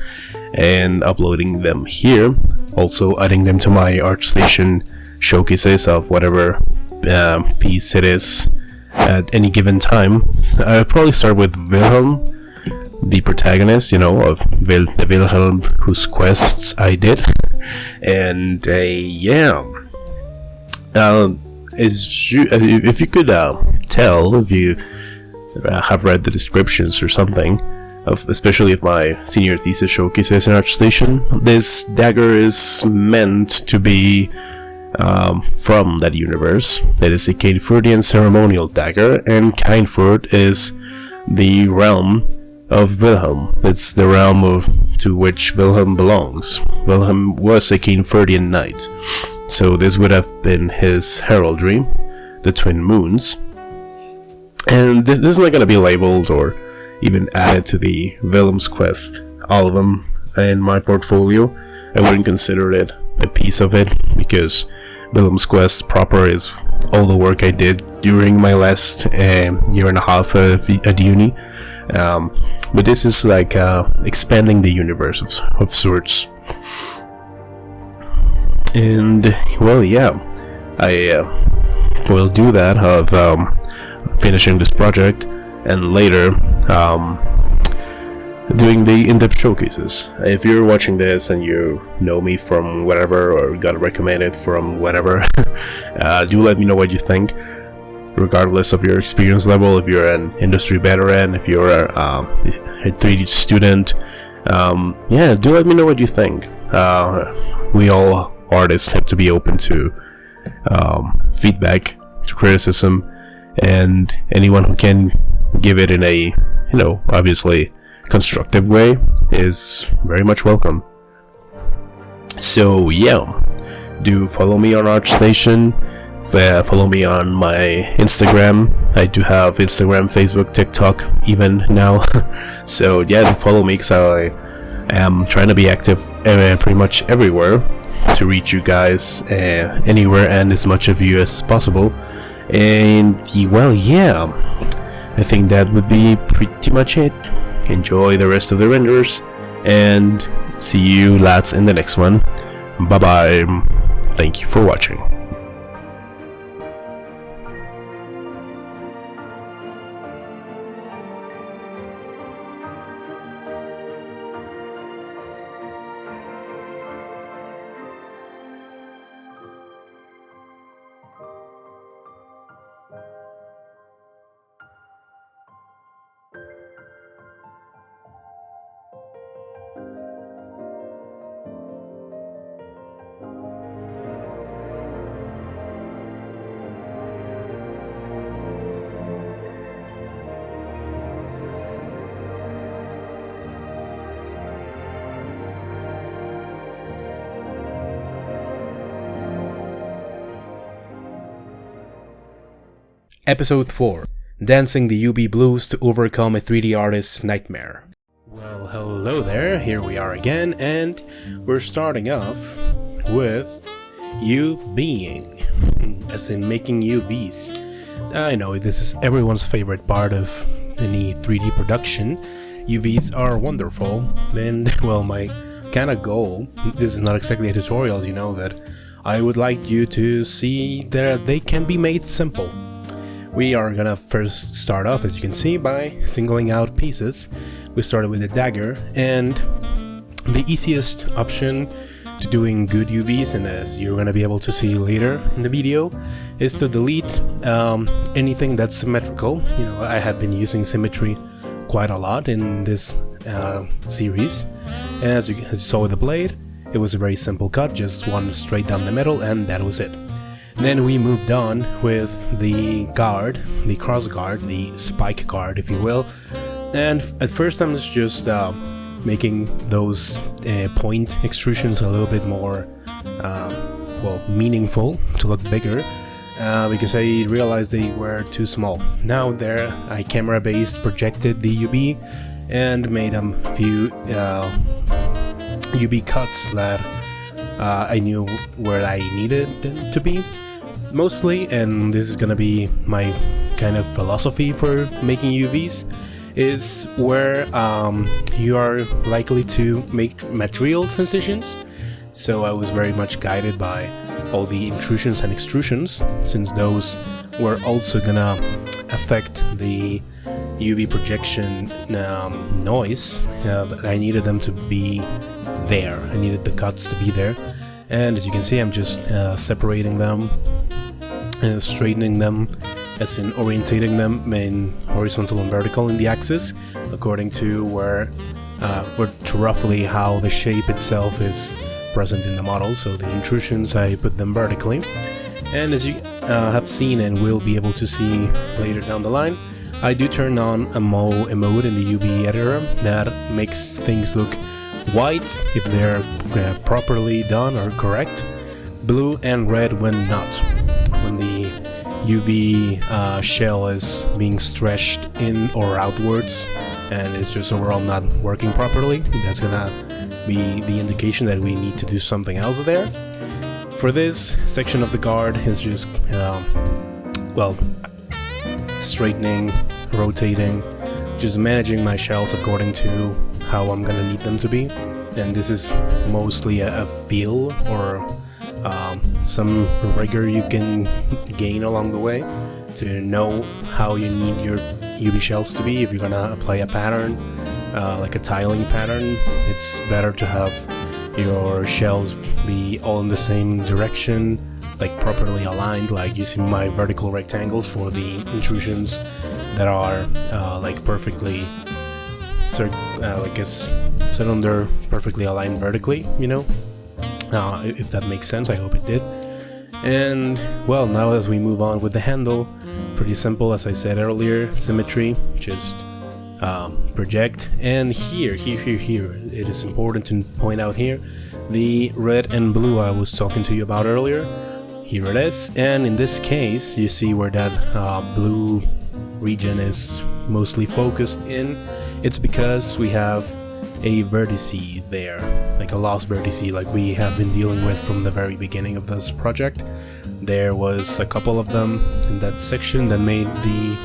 and uploading them here. Also adding them to my ArtStation showcases of whatever piece it is at any given time. I'll probably start with Wilhelm, the protagonist, of the Wilhelm whose quests I did. And yeah, if you could tell, if you have read the descriptions or something, especially of my senior thesis showcases in ArtStation, this dagger is meant to be from that universe. It is a Caynfurtian Ceremonial Dagger, and Caynfurt is the realm of Wilhelm. It's the realm to which Wilhelm belongs. Wilhelm was a Caynfurtian knight, so this would have been his heraldry, the twin moons. And this is not going to be labeled or even added to the Willem's Quest album in my portfolio. I wouldn't consider it a piece of it, because Willem's Quest proper is all the work I did during my last year and a half at uni. But this is like expanding the universe of sorts. And well, yeah, I will do that of finishing this project, and later doing the in-depth showcases. If you're watching this and you know me from whatever, or got recommended from whatever, do let me know what you think, regardless of your experience level. If you're an industry veteran, if you're a 3D student, yeah, do let me know what you think. We all artists have to be open to feedback, to criticism, and anyone who can give it in a, obviously constructive way is very much welcome. So yeah, do follow me on ArtStation, follow me on my Instagram. I do have Instagram, Facebook, TikTok even now. So yeah, do follow me, because I am trying to be active pretty much everywhere to reach you guys anywhere and as much of you as possible. And well, yeah, I think that would be pretty much it. Enjoy the rest of the renders, and see you lads in the next one. Bye bye. Thank you for watching. Episode 4. Dancing the UV Blues to Overcome a 3D Artist's Nightmare. Well, hello there, here we are again, and we're starting off with UVing, as in making UVs. I know this is everyone's favorite part of any 3D production. UVs are wonderful, and well, my kind of goal, this is not exactly a tutorial, but I would like you to see that they can be made simple. We are gonna first start off, as you can see, by singling out pieces. We started with the dagger, and the easiest option to doing good UVs, and as you're gonna be able to see later in the video, is to delete anything that's symmetrical. I have been using symmetry quite a lot in this series. And as you saw with the blade, it was a very simple cut, just one straight down the middle, and that was it. Then we moved on with the guard, the cross guard, the spike guard, if you will. And at first I'm just making those point extrusions a little bit more, meaningful, to look bigger, because I realized they were too small. Now there, I camera-based projected the UV and made a few UV cuts that I knew where I needed them to be. Mostly, and this is gonna be my kind of philosophy for making UVs, is where you are likely to make material transitions. So I was very much guided by all the intrusions and extrusions, since those were also gonna affect the UV projection noise. I needed them to be there. I needed the cuts to be there. And as you can see, I'm just separating them, straightening them, as in orientating them in horizontal and vertical in the axis, according to to roughly how the shape itself is present in the model. So the intrusions, I put them vertically. And as you have seen and will be able to see later down the line, I do turn on a mode in the UV editor that makes things look white if they're properly done or correct, blue and red when not. When the UV shell is being stretched in or outwards, and it's just overall not working properly. That's gonna be the indication that we need to do something else there. For this section of the guard is just well, straightening, rotating, just managing my shells according to how I'm gonna need them to be. And this is mostly a feel or some rigor you can gain along the way to know how you need your UV shells to be. If you're gonna apply a pattern, like a tiling pattern, it's better to have your shells be all in the same direction, like properly aligned, like using my vertical rectangles for the intrusions that are like perfectly like a cylinder perfectly aligned vertically, you know, if that makes sense. I hope it did. And well, now as we move on with the handle, pretty simple, as I said earlier, symmetry, just project. And here it is important to point out here the red and blue I was talking to you about earlier. Here it is, and in this case you see where that blue region is mostly focused in. It's because we have a vertice there, like a lost vertice, like we have been dealing with from the very beginning of this project. There was a couple of them in that section that made the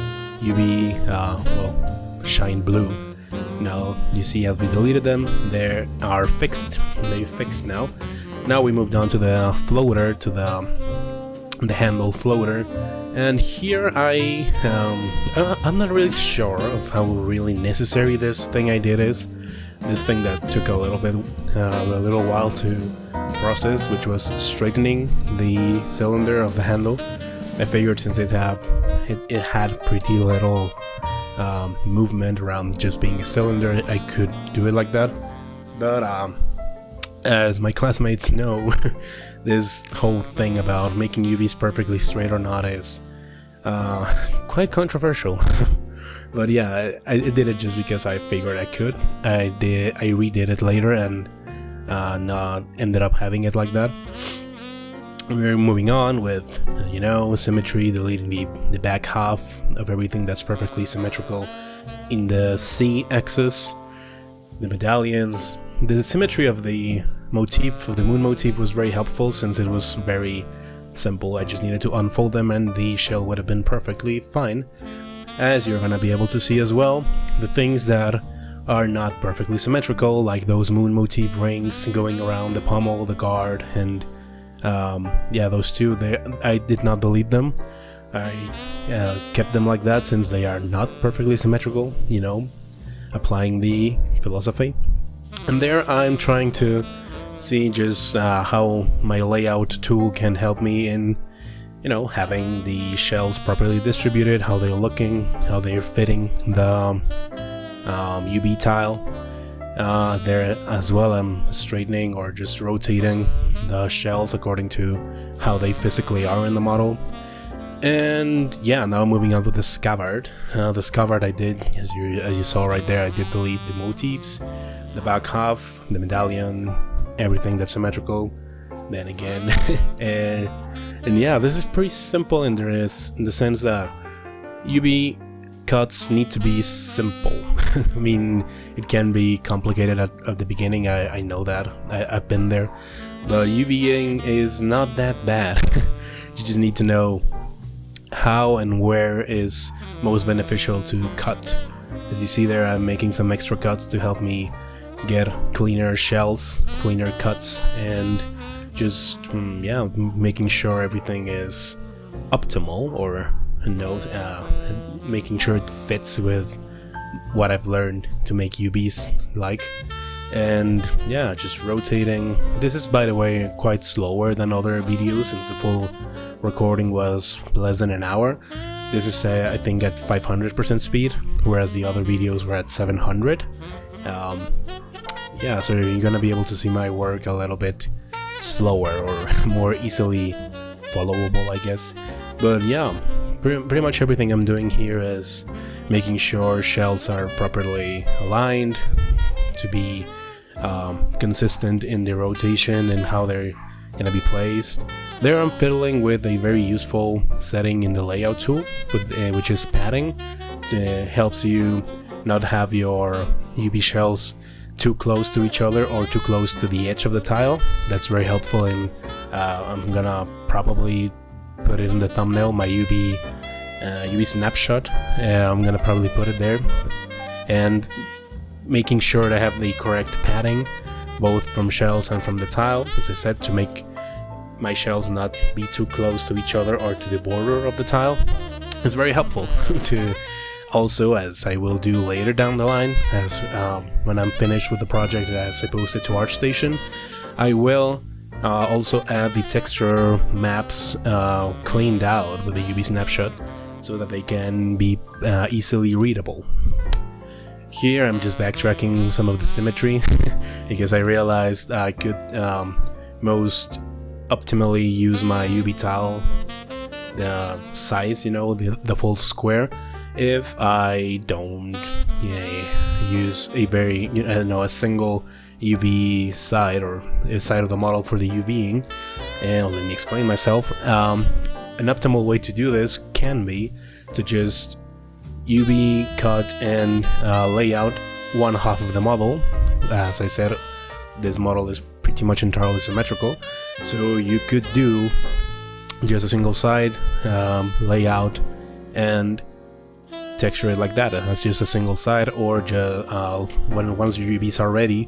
UV well, shine blue. Now you see as we deleted them, they are fixed. They're fixed now. Now we moved on to the floater, to the handle floater. And here I'm not really sure of how really necessary this thing I did is. This thing that took a little while to process, which was straightening the cylinder of the handle. I figured since it had pretty little movement around just being a cylinder, I could do it like that. But as my classmates know, this whole thing about making UVs perfectly straight or not is quite controversial. But yeah, I did it just because I figured I could. I redid it later and not ended up having it like that. We're moving on with, you know, symmetry, deleting the back half of everything that's perfectly symmetrical in the C axis, the medallions. The symmetry of the motif, of the moon motif, was very helpful since it was very simple. I just needed to unfold them and the shell would have been perfectly fine. As you're gonna be able to see as well, the things that are not perfectly symmetrical, like those moon motif rings going around the pommel, the guard, and yeah, those two, I did not delete them. I kept them like that since they are not perfectly symmetrical, you know, applying the philosophy. And there I'm trying to see just how my layout tool can help me in, you know, having the shells properly distributed, how they're looking, how they're fitting the UV tile. There as well, I'm straightening or just rotating the shells according to how they physically are in the model. And yeah, now moving on with the Scabbard. The Scabbard I did, as you saw right there, I did delete the motifs, the back half, the medallion, everything that's symmetrical. Then again, and yeah, this is pretty simple in the sense that UV cuts need to be simple. I mean, it can be complicated at the beginning, I know that, I've been there, but UVing is not that bad. You just need to know how and where is most beneficial to cut. As you see there, I'm making some extra cuts to help me get cleaner shells, cleaner cuts, and just yeah, making sure everything is optimal, or making sure it fits with what I've learned to make UVs like. And yeah, just rotating. This is, by the way, quite slower than other videos since the full recording was less than an hour. This is I think at 500% speed, whereas the other videos were at 700. Yeah, so you're gonna be able to see my work a little bit slower or more easily followable, I guess. But yeah, pretty much everything I'm doing here is making sure shells are properly aligned, to be consistent in their rotation and how they're gonna be placed. There I'm fiddling with a very useful setting in the layout tool, which is padding. It helps you not have your UV shells too close to each other or too close to the edge of the tile. That's very helpful, and I'm gonna probably put it in the thumbnail, my UV snapshot. I'm gonna probably put it there, and making sure that I have the correct padding both from shells and from the tile, as I said, to make my shells not be too close to each other or to the border of the tile is very helpful. To also, as I will do later down the line, as when I'm finished with the project as I post it to ArtStation, I will also add the texture maps cleaned out with the UV snapshot so that they can be easily readable. Here I'm just backtracking some of the symmetry because I realized I could most optimally use my UV tile size, you know, the full square, if I don't use a very, a single UV side or a side of the model for the UVing. And let me explain myself. An optimal way to do this can be to just UV cut and lay out one half of the model. As I said, this model is pretty much entirely symmetrical, so you could do just a single side, layout, and texture it like that. That's just a single side, or just once your UVs are ready,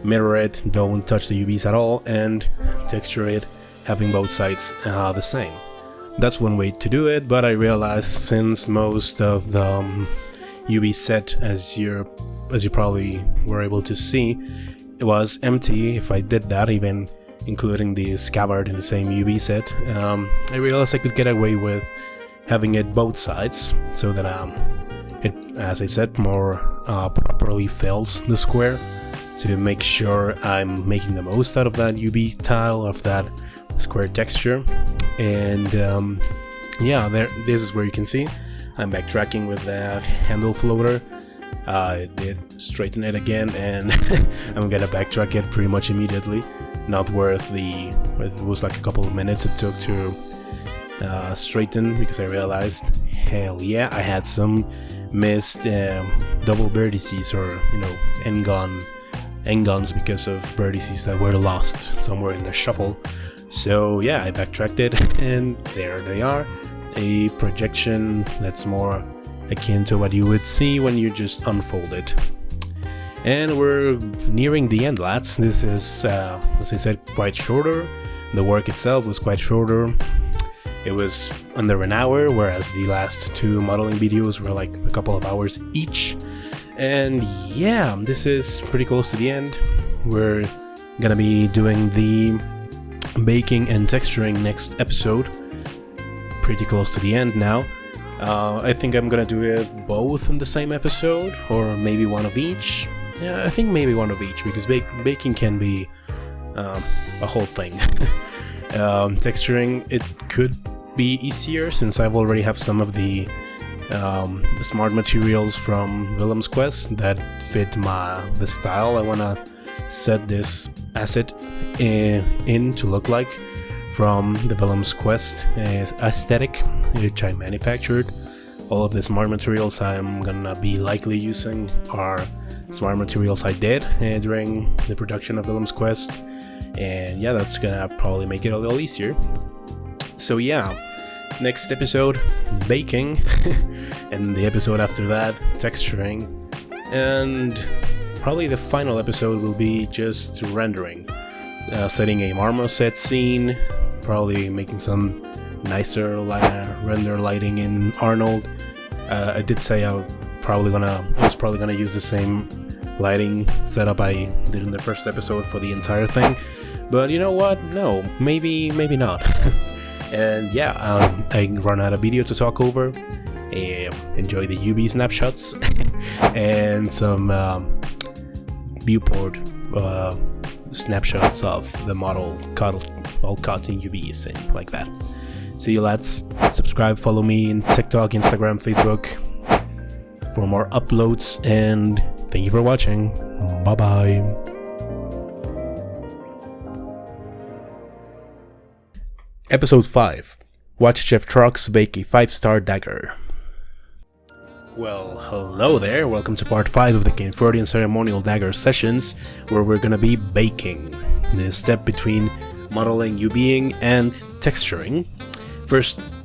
mirror it, don't touch the UVs at all, and texture it, having both sides the same. That's one way to do it, but I realized since most of the UV set, as you probably were able to see, it was empty. If I did that, even including the Scabbard in the same UV set, I realized I could get away with having it both sides, so that it, as I said, more properly fills the square, to make sure I'm making the most out of that UV tile, of that square texture. And yeah, this is where you can see I'm backtracking with the handle floater. I did straighten it again, and I'm gonna backtrack it pretty much immediately. Not worth it was like a couple of minutes it took to straighten, because I realized, hell yeah, I had some missed double vertices, or n-gons, because of vertices that were lost somewhere in the shuffle. So yeah, I backtracked it, and there they are. A projection that's more akin to what you would see when you just unfold it. And we're nearing the end, lads. This is, as I said, quite shorter. The work itself was quite shorter. It was under an hour, whereas the last two modeling videos were like a couple of hours each. And yeah, this is pretty close to the end. We're gonna be doing the baking and texturing next episode. Pretty close to the end now. I think I'm gonna do it both in the same episode, or maybe one of each. Yeah, I think maybe one of each, because baking can be a whole thing. Texturing, it could be easier, since I've already have some of the smart materials from Willem's Quest that fit the style I wanna set this asset in to look like, from the Willem's Quest aesthetic, which I manufactured. All of the smart materials I'm gonna be likely using are smart materials I did during the production of Willem's Quest, and yeah, that's gonna probably make it a little easier. So yeah, next episode, baking, and the episode after that, texturing, and probably the final episode will be just rendering, setting a Marmoset scene, probably making some nicer render lighting in Arnold. I did say I was probably gonna use the same lighting setup I did in the first episode for the entire thing, but you know what? No, maybe not. And yeah, I run out of video to talk over. Enjoy the UV snapshots and some viewport snapshots of the model all caught in UVs and like that. See you, lads. Subscribe, follow me in TikTok, Instagram, Facebook for more uploads, and thank you for watching. Bye bye. Episode 5. Watch Chef TrKz bake a 5-star dagger. Well, hello there, welcome to part 5 of the Caynfurtian Ceremonial Dagger sessions, where we're gonna be baking, the step between modeling UVing and texturing. First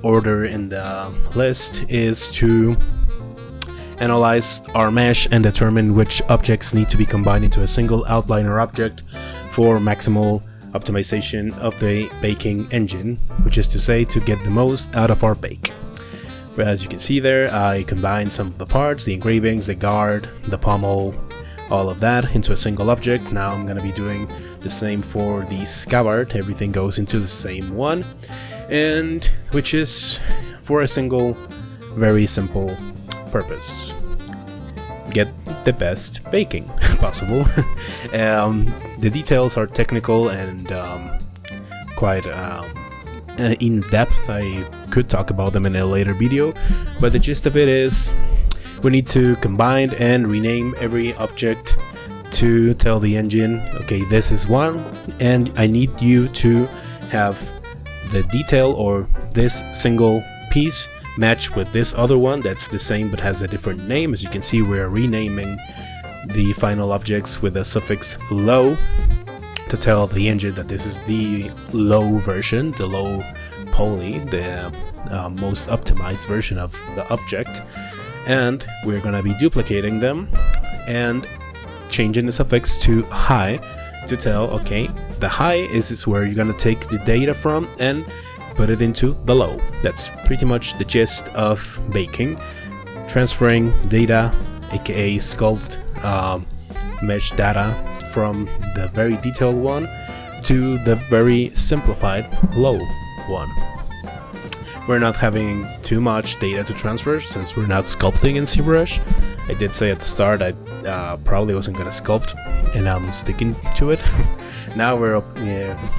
order in the list is to analyze our mesh and determine which objects need to be combined into a single outliner object for maximal optimization of the baking engine, which is to say to get the most out of our bake. As you can see there, I combined some of the parts, the engravings, the guard, the pommel, all of that into a single object. Now I'm going to be doing the same for the Scabbard. Everything goes into the same one, and which is for a single, very simple purpose. Get the best baking possible. The details are technical and quite in depth. I could talk about them in a later video, but the gist of it is we need to combine and rename every object to tell the engine, okay, this is one, and I need you to have the detail or this single piece match with this other one that's the same but has a different name. As you can see, we're renaming the final objects with the suffix low to tell the engine that this is the low version, the low poly, the most optimized version of the object. And we're gonna be duplicating them and changing the suffix to high to tell, okay, the high is where you're gonna take the data from and put it into the low. That's pretty much the gist of baking. Transferring data, aka sculpt mesh data, from the very detailed one to the very simplified low one. We're not having too much data to transfer since we're not sculpting in ZBrush. I did say at the start I probably wasn't going to sculpt, and I'm sticking to it. Now we're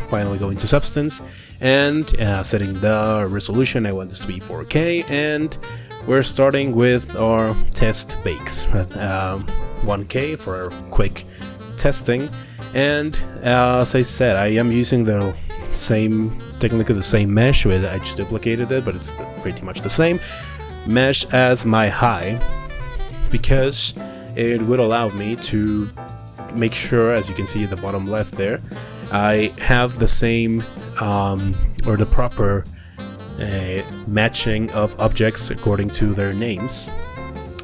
finally going to Substance and setting the resolution. I want this to be 4K, and we're starting with our test bakes. 1K for our quick testing, and as I said, I am using the same, technically the same mesh. I just duplicated it, but it's pretty much the same mesh as my high, because it would allow me to make sure, as you can see at the bottom left there, I have the same or the proper matching of objects according to their names,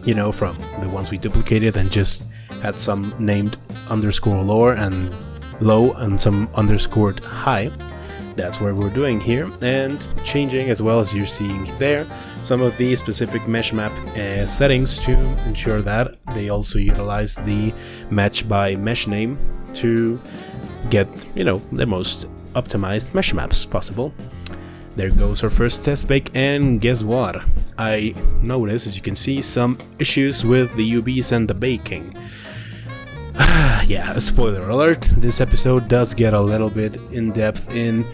you know, from the ones we duplicated and just had some named underscore lower and low and some underscored high. That's what we're doing here, and changing, as well as you're seeing there, some of the specific mesh map settings to ensure that they also utilize the match by mesh name to get, you know, the most optimized mesh maps possible. There goes our first test bake, and guess what? I noticed, as you can see, some issues with the UVs and the baking. Yeah, spoiler alert, this episode does get a little bit in depth in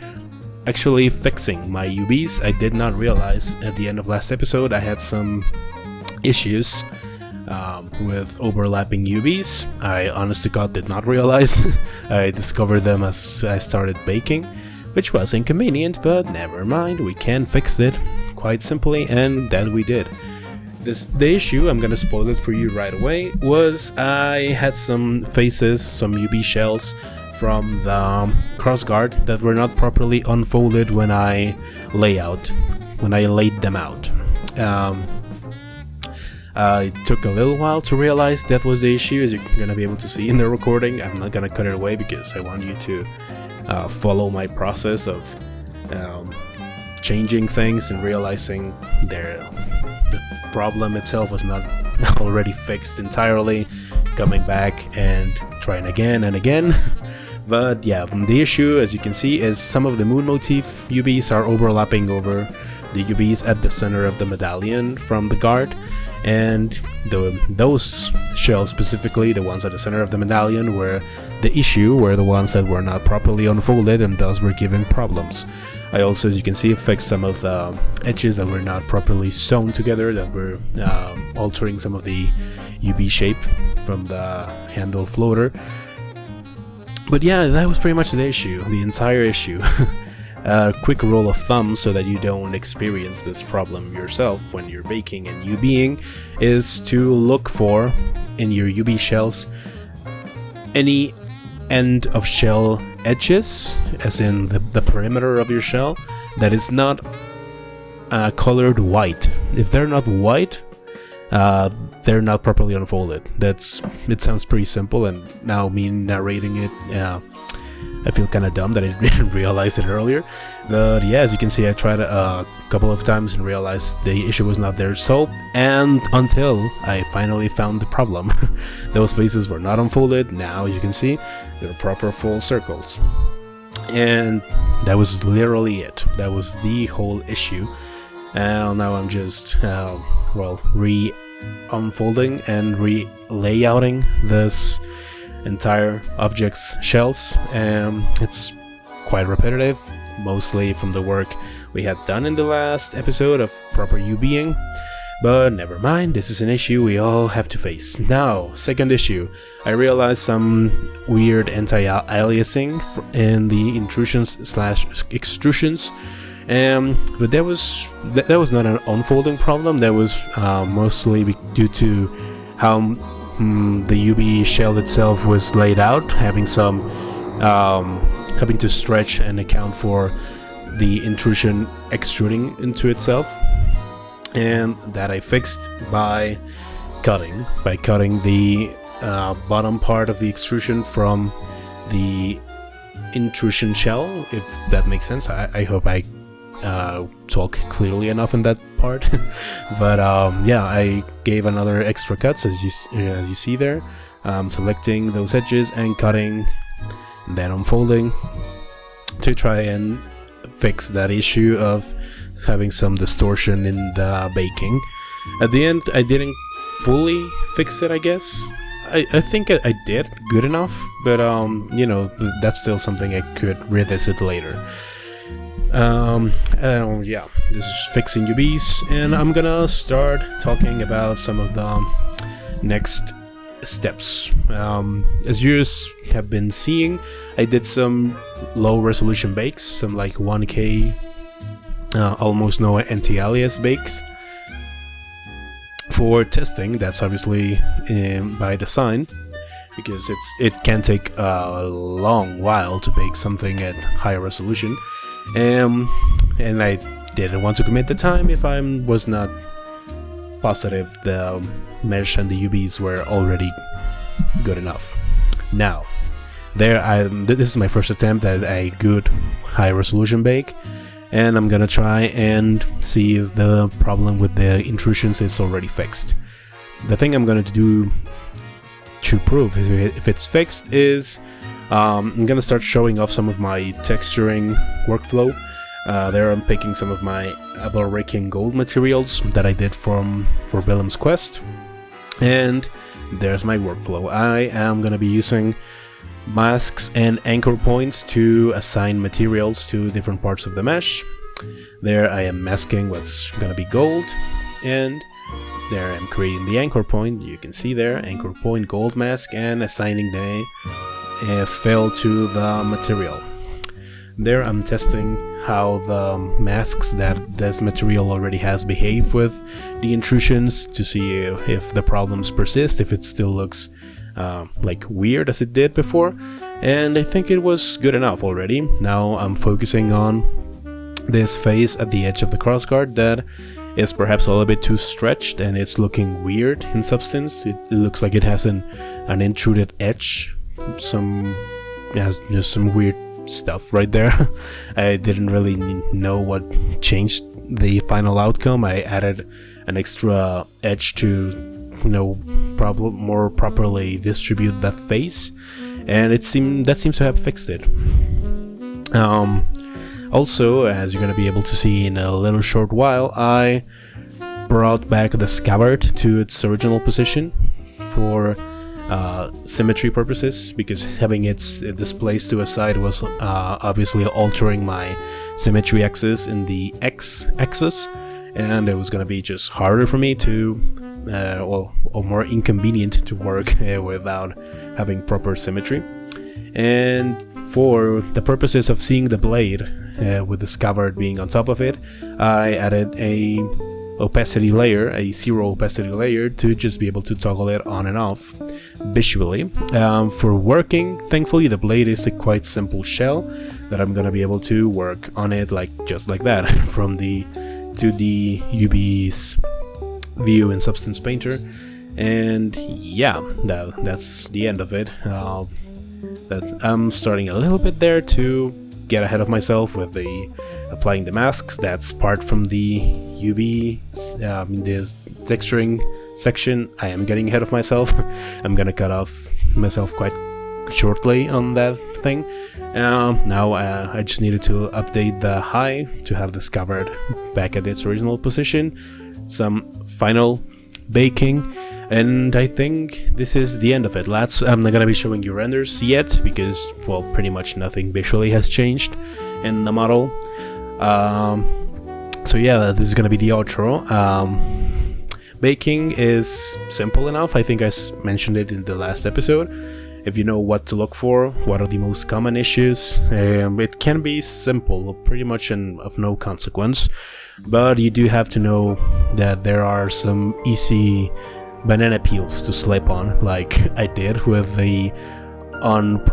actually fixing my UVs. I did not realize at the end of last episode I had some issues with overlapping UVs. I honest to God did not realize. I discovered them as I started baking, which was inconvenient, but never mind, we can fix it quite simply, and that we did. The issue, I'm gonna spoil it for you right away, was I had some faces, some UV shells from the crossguard that were not properly unfolded when I laid them out. It took a little while to realize that was the issue, as you're gonna be able to see in the recording. I'm not gonna cut it away because I want you to follow my process of changing things and realizing the problem itself was not already fixed entirely, coming back and trying again and again. But yeah, the issue, as you can see, is some of the moon motif UVs are overlapping over the UVs at the center of the medallion from the guard, and those shells, specifically the ones at the center of the medallion, were the issue, were the ones that were not properly unfolded and thus were giving problems. I also, as you can see, fixed some of the edges that were not properly sewn together, that were altering some of the UV shape from the handle floater. But yeah, that was pretty much the issue, the entire issue. A quick rule of thumb so that you don't experience this problem yourself when you're baking and UVing is to look for, in your UV shells, any end of shell edges, as in the perimeter of your shell, that is not colored white. If they're not white, they're not properly unfolded. It sounds pretty simple, and now me narrating it, I feel kind of dumb that I didn't realize it earlier. But yeah, as you can see, I tried a couple of times and realized the issue was not there. So, and until I finally found the problem, those faces were not unfolded. Now you can see they're proper full circles, and that was literally it. That was the whole issue. And now I'm just re-unfolding and re-layouting this entire object's shells, and it's quite repetitive, mostly from the work we had done in the last episode of proper UVing, but never mind, this is an issue we all have to face. Now, second issue, I realized some weird anti-aliasing in the intrusions/extrusions, but that was not an unfolding problem. That was mostly due to how the UV shell itself was laid out, having to stretch and account for the intrusion extruding into itself, and that I fixed by cutting the bottom part of the extrusion from the intrusion shell, if that makes sense. I hope I talk clearly enough in that part. But yeah, I gave another extra cuts as you see there, selecting those edges and cutting, then unfolding to try and fix that issue of having some distortion in the baking. At the end, I didn't fully fix it, I guess. I think I did good enough, but you know, that's still something I could revisit later. Yeah, this is fixing UVs, and I'm gonna start talking about some of the next steps. As you have been seeing, I did some low resolution bakes, some like 1K, almost no anti-alias bakes for testing. That's obviously by design, because it can take a long while to bake something at higher resolution. And I didn't want to commit the time if I was not positive the mesh and the UVs were already good enough. Now, this is my first attempt at a good high resolution bake, and I'm gonna try and see if the problem with the intrusions is already fixed. The thing I'm gonna do to prove if it's fixed is I'm gonna start showing off some of my texturing workflow. There I'm picking some of my Abelrakian gold materials that I did for Willem's Quest, and there's my workflow. I am gonna be using masks and anchor points to assign materials to different parts of the mesh. There I am masking what's gonna be gold, and there I'm creating the anchor point. You can see there, anchor point gold mask, and assigning the fill to the material. There I'm testing how the masks that this material already has behave with the intrusions to see if the problems persist, if it still looks like weird as it did before, and I think it was good enough already. Now I'm focusing on this face at the edge of the crossguard that is perhaps a little bit too stretched and it's looking weird in substance. It looks like it has an intruded edge. Just some weird stuff right there. I didn't really know what changed the final outcome. I added an extra edge to more properly distribute that face, and that seems to have fixed it. Also, as you're gonna be able to see in a little short while, I brought back the scabbard to its original position for symmetry purposes, because having it displaced to a side was obviously altering my symmetry axis in the x-axis, and it was going to be just harder for me to or more inconvenient to work without having proper symmetry. And For the purposes of seeing the blade with the scabbard being on top of it, I added a opacity layer, a 0 opacity layer, to just be able to toggle it on and off visually. For working, thankfully the blade is a quite simple shell that I'm gonna be able to work on it just like that from the 2D UV's view in Substance Painter. And yeah, that's the end of it. I'm starting a little bit there to get ahead of myself with the applying the masks. That's part from the UV, this texturing section. I am getting ahead of myself. I'm gonna cut off myself quite shortly on that thing. Now I just needed to update the high to have the scabbard back at its original position. Some final baking, and I think this is the end of it, lads. I'm not gonna be showing you renders yet because, well, pretty much nothing visually has changed in the model. So yeah, this is gonna be the outro. Baking is simple enough. I think I mentioned it in the last episode. If you know what to look for, what are the most common issues, it can be simple, pretty much of no consequence, but you do have to know that there are some easy banana peels to slip on, like I did with the not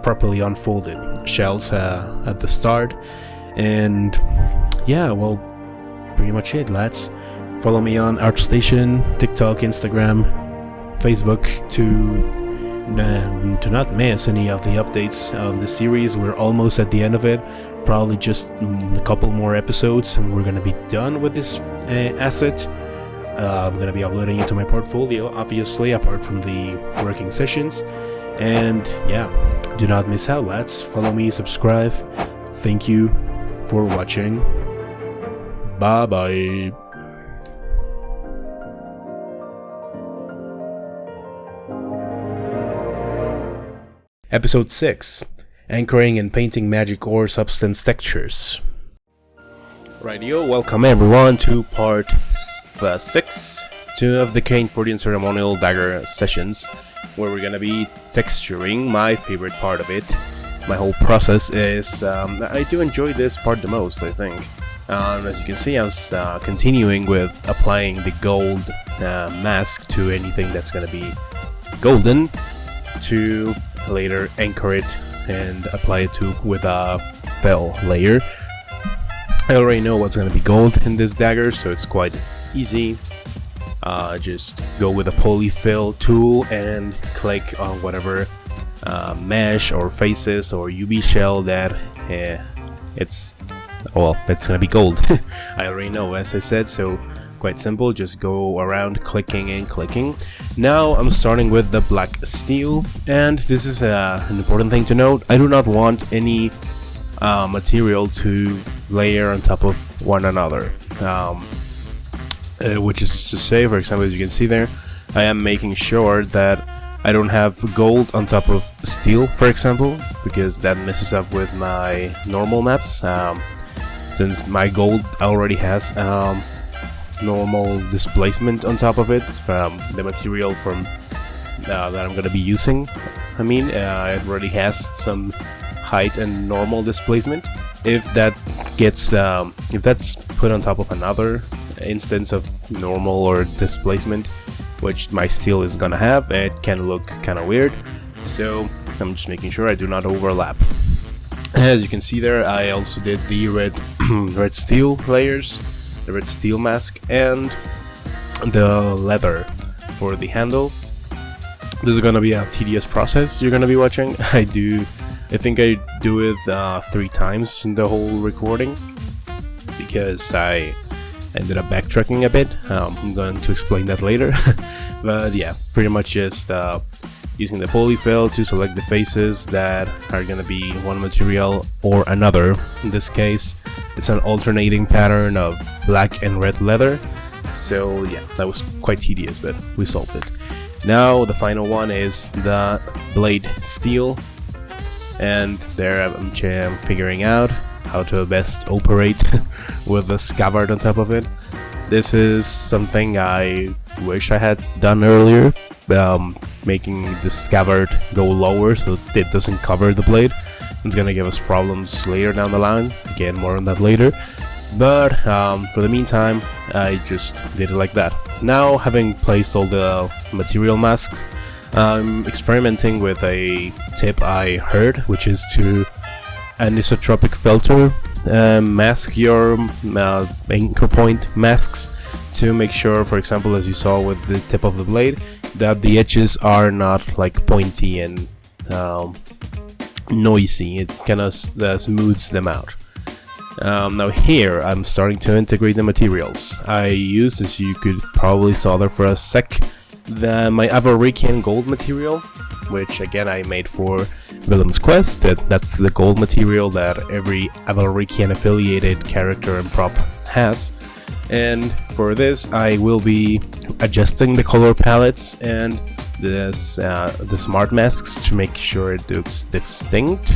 properly unfolded shells at the start. And yeah, well, pretty much it, lads. Follow me on ArtStation, TikTok, Instagram, Facebook to not miss any of the updates of the series. We're almost at the end of it, probably just a couple more episodes and we're gonna be done with this asset. I'm gonna be uploading it to my portfolio, obviously, apart from the working sessions. And yeah, do not miss out, lads. Follow me, subscribe. Thank you for watching. Bye bye. Episode 6: Anchoring and Painting Magic or Substance Textures. Rightio, welcome everyone to part 6 of the Caynfurtian Ceremonial Dagger sessions, where we're gonna be texturing. My favorite part of it. My whole process is, I do enjoy this part the most, I think. As you can see, I was continuing with applying the gold mask to anything that's gonna be golden, to later anchor it and apply it to with a fell layer. I already know what's gonna be gold in this dagger, so it's quite easy. Just go with a polyfill tool and click on whatever mesh or faces or UV shell that it's gonna be gold. I already know, as I said, so quite simple. Just go around clicking and clicking. Now I'm starting with the black steel, and this is an important thing to note. I do not want any material to layer on top of one another, which is to say, for example, as you can see there, I am making sure that I don't have gold on top of steel, for example, because that messes up with my normal maps, since my gold already has normal displacement on top of it from the material that I'm gonna be using. I mean, it already has some height and normal displacement. If that gets if that's put on top of another instance of normal or displacement, which my steel is gonna have, it can look kind of weird. So I'm just making sure I do not overlap. As you can see there, I also did the red steel layers, the red steel mask, and the leather for the handle. This is gonna be a tedious process you're gonna be watching. I think I do it 3 times in the whole recording because I ended up backtracking a bit. I'm going to explain that later. But yeah, pretty much just using the polyfill to select the faces that are gonna be one material or another. In this case, it's an alternating pattern of black and red leather. So yeah, that was quite tedious, but we solved it. Now the final one is the blade steel, and there I'm figuring out how to best operate with the scabbard on top of it. This is something I wish I had done earlier. making the scabbard go lower so it doesn't cover the blade. It's gonna give us problems later down the line. Again, more on that later. But for the meantime, I just did it like that. Now, having placed all the material masks, I'm experimenting with a tip I heard, which is to anisotropic filter mask your anchor point masks to make sure, for example, as you saw with the tip of the blade, that the edges are not like pointy and noisy. It kind of smooths them out. Now here I'm starting to integrate the materials. I use, as you could probably saw there for a sec, my Avalrikian gold material, which again I made for Willem's Quest. That's the gold material that every Avalrikian affiliated character and prop has. And for this I will be adjusting the color palettes and the smart masks to make sure it looks distinct.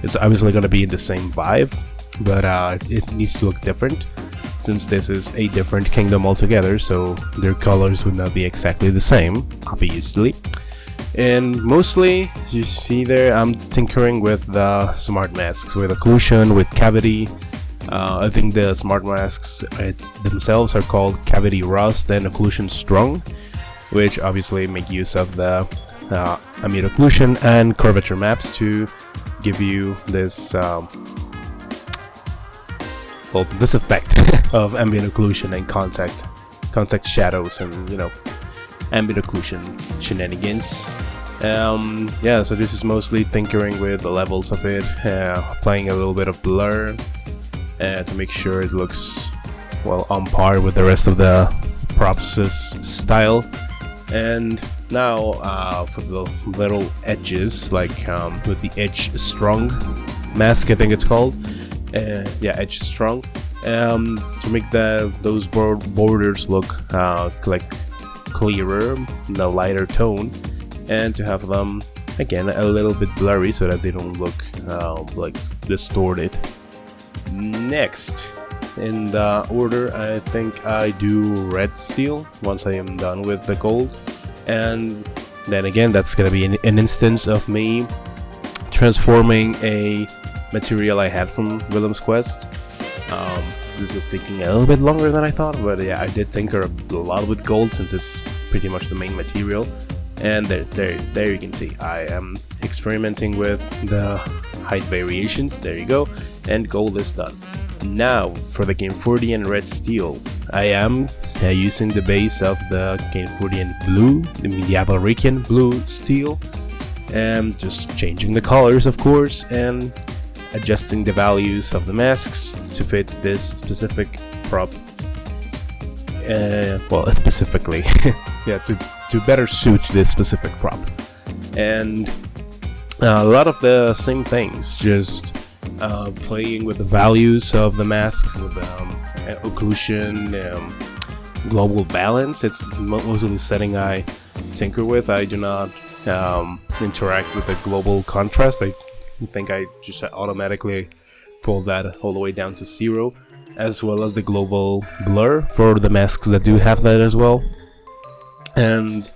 It's obviously going to be in the same vibe, but it needs to look different, since this is a different kingdom altogether, so their colors would not be exactly the same, obviously. And mostly, as you see there, I'm tinkering with the smart masks, with occlusion, with cavity. I think the smart masks themselves are called Cavity Rust and Occlusion Strong, which obviously make use of the ambient occlusion and curvature maps to give you this this effect of ambient occlusion and contact shadows and, you know, ambient occlusion shenanigans. Yeah, so this is mostly tinkering with the levels of it, applying a little bit of blur to make sure it looks, well, on par with the rest of the props style. And now for the little edges, like with the Edge Strong mask, I think it's called. Yeah, Edge Strong. To make those borders look like clearer, in a lighter tone, and to have them again a little bit blurry so that they don't look like distorted. Next in the order, I think I do red steel once I am done with the gold, and then again that's gonna be an instance of me transforming a material I had from Willem's Quest. This is taking a little bit longer than I thought, but yeah, I did tinker a lot with gold since it's pretty much the main material. And there you can see I am experimenting with the height variations. There you go, and gold is done. Now for the Caynfurtian red steel, I am using the base of the Caynfurtian blue, the Avalrikian blue steel, and just changing the colors, of course, and adjusting the values of the masks to fit this specific prop. Well, specifically, yeah, to better suit this specific prop. And a lot of the same things, just playing with the values of the masks, with occlusion, global balance. It's mostly the setting I tinker with. I do not interact with the global contrast. I think I just automatically pull that all the way down to 0, as well as the global blur for the masks that do have that as well. And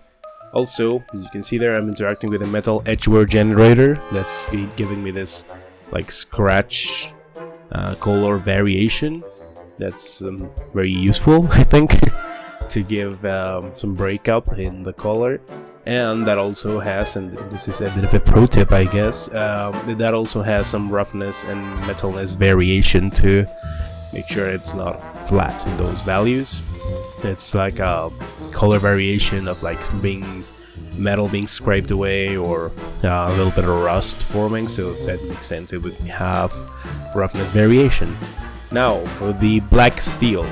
also, as you can see there, I'm interacting with a metal edgeware generator that's giving me this like scratch color variation. That's very useful, I think, to give some breakup in the color. And that also has, and this is a bit of a pro tip, I guess, that also has some roughness and metalness variation to make sure it's not flat in those values. It's like a color variation of like metal being scraped away, or a little bit of rust forming, so that makes sense. It would have roughness variation. Now for the black steel.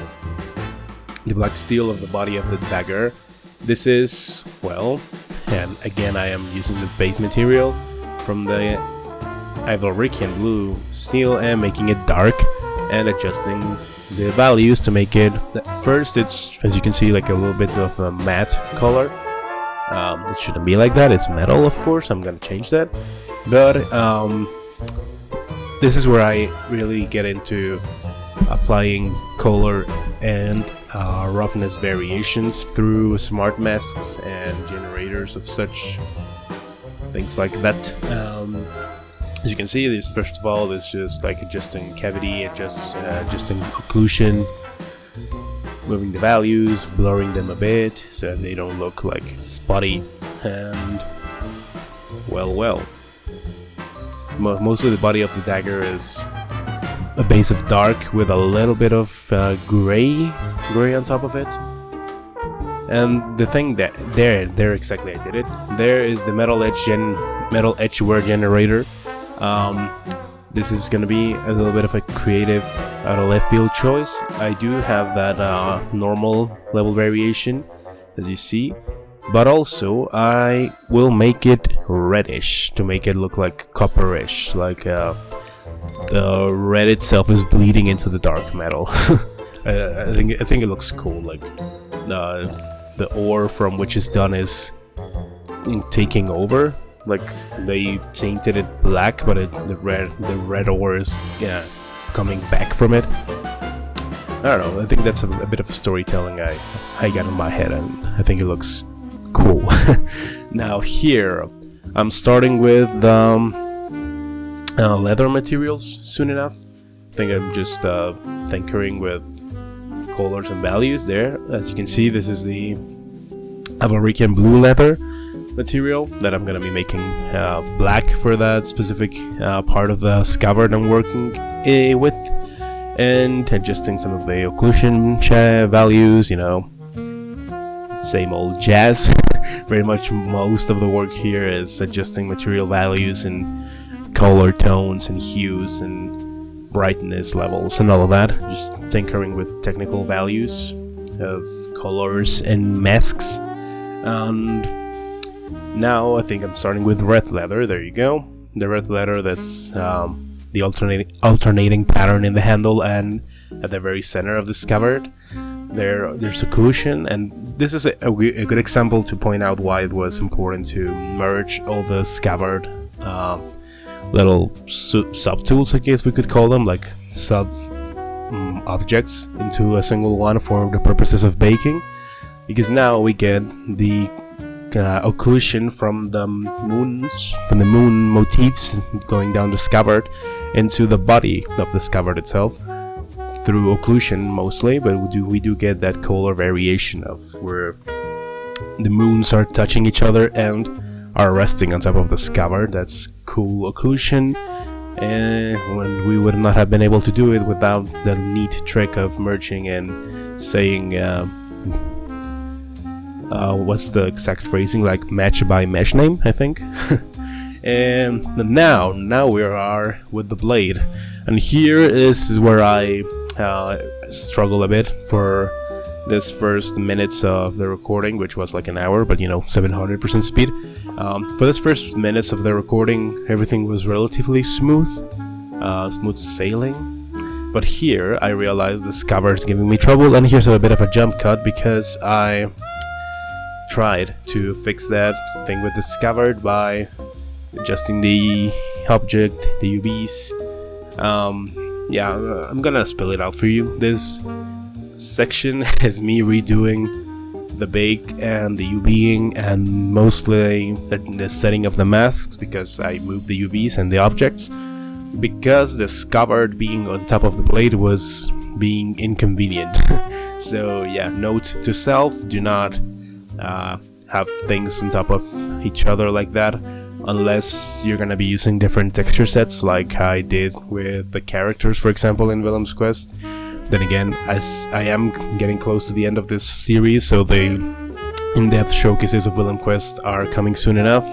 The black steel of the body of the dagger. This is, well, and again I am using the base material from the Avalrikian blue steel and making it dark and adjusting the values to make it, first it's, as you can see, like a little bit of a matte color. It shouldn't be like that, it's metal, of course. I'm gonna change that, but this is where I really get into applying color and roughness variations through smart masks and generators of such things like that. As you can see, there's first of all, there's just like adjusting cavity, adjusting occlusion, moving the values, blurring them a bit so that they don't look like spotty, and well. Most of the body of the dagger is a base of dark with a little bit of gray on top of it. And the thing that there exactly, I did it. There is the metal edge wear generator. This is gonna be a little bit of a creative out of left field choice. I do have that normal level variation, as you see, but also I will make it reddish to make it look like copperish, like the red itself is bleeding into the dark metal. I think it looks cool. Like the ore from which it's done is taking over. Like they painted it black, but the red ore is coming back from it. I don't know. I think that's a bit of a storytelling I got in my head, and I think it looks cool. Now here, I'm starting with leather materials soon enough. I think I'm just tinkering with colors and values there. As you can see, this is the Avalrican blue leather material that I'm gonna be making black for that specific part of the scabbard I'm working with, and adjusting some of the occlusion values, you know, same old jazz. Very much most of the work here is adjusting material values and color tones and hues and brightness levels and all of that, just tinkering with technical values of colors and masks. And now I think I'm starting with red leather. There you go. The red leather, that's the alternating pattern in the handle and at the very center of the scabbard. There's occlusion, and this is a good example to point out why it was important to merge all the scabbard little sub-tools, I guess we could call them, like sub-objects into a single one for the purposes of baking, because now we get the occlusion from the moon motifs going down the scabbard into the body of the scabbard itself through occlusion mostly, but we do get that color variation of where the moons are touching each other and are resting on top of the scabbard. That's cool occlusion, and when we would not have been able to do it without the neat trick of merging and saying what's the exact phrasing, like match by mesh name, I think. And now we are with the blade, and here is where I struggle a bit for this first minutes of the recording, which was like an hour, but you know, 700% speed. For this first minutes of the recording, everything was relatively smooth sailing. But here I realized the scabbard is giving me trouble, and here's a bit of a jump cut because I tried to fix that thing with the scabbard by adjusting the object, the UVs. Yeah, I'm gonna spell it out for you. This section is me redoing the bake and the UVing and mostly the setting of the masks, because I moved the UVs and the objects, because the scabbard being on top of the blade was being inconvenient. So yeah, note to self, do not have things on top of each other like that, unless you're gonna be using different texture sets like I did with the characters, for example, in Willem's Quest. Then again, as I am getting close to the end of this series, so the in-depth showcases of Willem Quest are coming soon enough.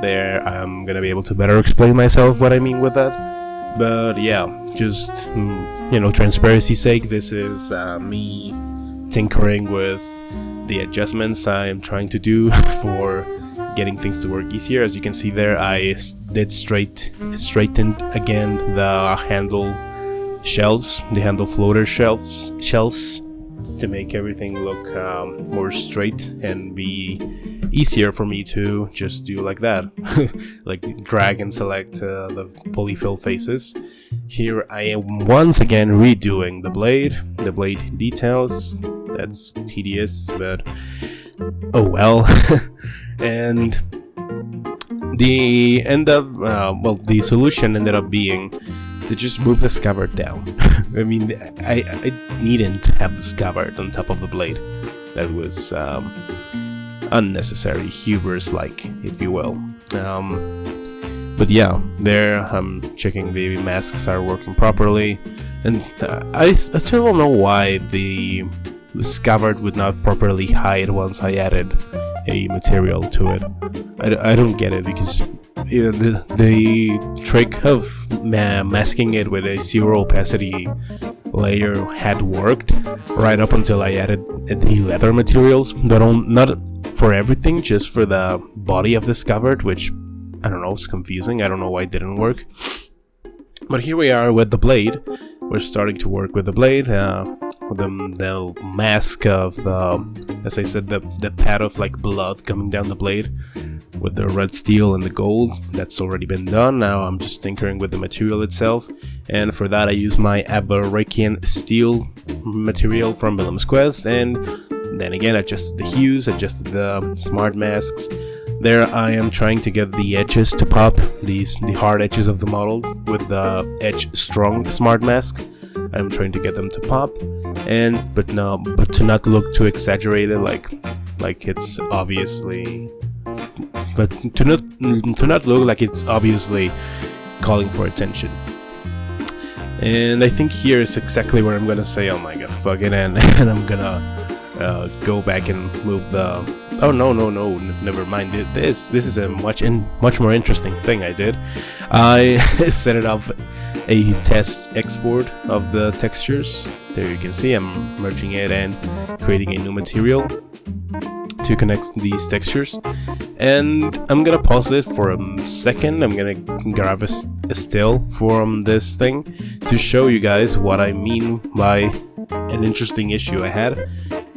There I'm gonna be able to better explain myself what I mean with that. But yeah, just you know, transparency's sake, this is me tinkering with the adjustments I'm trying to do for getting things to work easier. As you can see there, I did straightened again the handle shells, the handle floater shells, to make everything look more straight and be easier for me to just do like that. Like drag and select the polyfill faces. Here I am once again redoing the blade details, That's tedious, but oh well. And the the solution ended up being to just move the scabbard down. I mean, I needn't have the scabbard on top of the blade. That was unnecessary, hubris-like, if you will. But yeah, there I'm checking the masks are working properly, and I still don't know why the scabbard would not properly hide once I added a material to it. I don't get it, because you know, the trick of masking it with a zero opacity layer had worked right up until I added the leather materials, but not for everything, just for the body of the scabbard, which I don't know, it's confusing. I don't know why it didn't work. But here we are with the blade. We're starting to work with the blade. The mask of as I said, the pad of like blood coming down the blade with the red steel and the gold. That's already been done. Now I'm just tinkering with the material itself, and for that I use my Aberrakian steel material from Willem's Quest, and then again adjusted the hues, adjusted the smart masks. There I am trying to get the edges to pop, the hard edges of the model with the edge strong smart mask. I'm trying to get them to pop, but to not look too exaggerated, like it's obviously, but to not look like it's obviously calling for attention. And I think here is exactly where I'm gonna say, oh my god, fuck it, and I'm gonna go back and move the. Oh no, never mind. This is a much more interesting thing I did. I set it up a test export of the textures. There you can see I'm merging it and creating a new material to connect these textures. And I'm gonna pause it for a second. I'm gonna grab a still from this thing to show you guys what I mean by an interesting issue I had.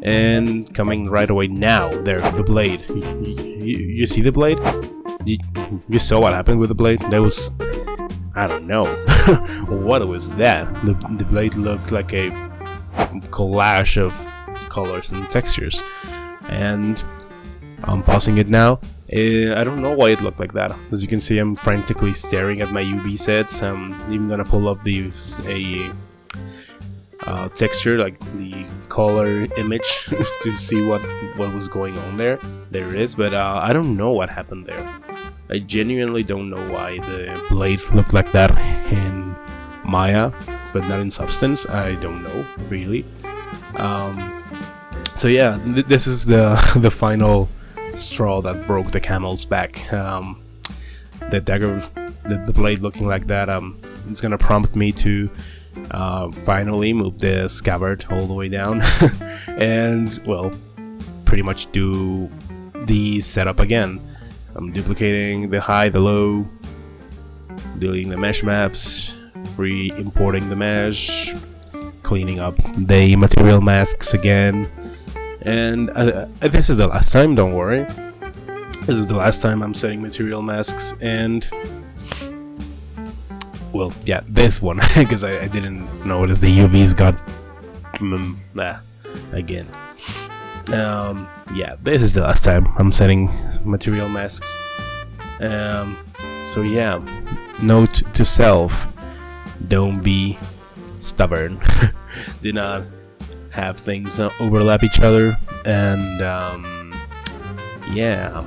And coming right away now, there, the blade. You see the blade? You saw what happened with the blade? That was, I don't know, what was that? The blade looked like a collage of colors and textures. And I'm pausing it now. I don't know why it looked like that. As you can see, I'm frantically staring at my UV sets. I'm even gonna pull up texture, like the color image, to see what was going on there. There it is, but I don't know what happened there. I genuinely don't know why the blade looked like that in Maya, but not in Substance. I don't know, really. So yeah, this is the final straw that broke the camel's back. The dagger, the blade looking like that, it's gonna prompt me to finally move the scabbard all the way down and, well, pretty much do the setup again. I'm duplicating the high, the low, deleting the mesh maps, re-importing the mesh, cleaning up the material masks again, and this is the last time, don't worry. This is the last time I'm setting material masks, and well, yeah, this one, because I didn't notice the UVs got again. Yeah, this is the last time I'm setting material masks. So yeah, note to self: don't be stubborn. Do not have things overlap each other, and yeah,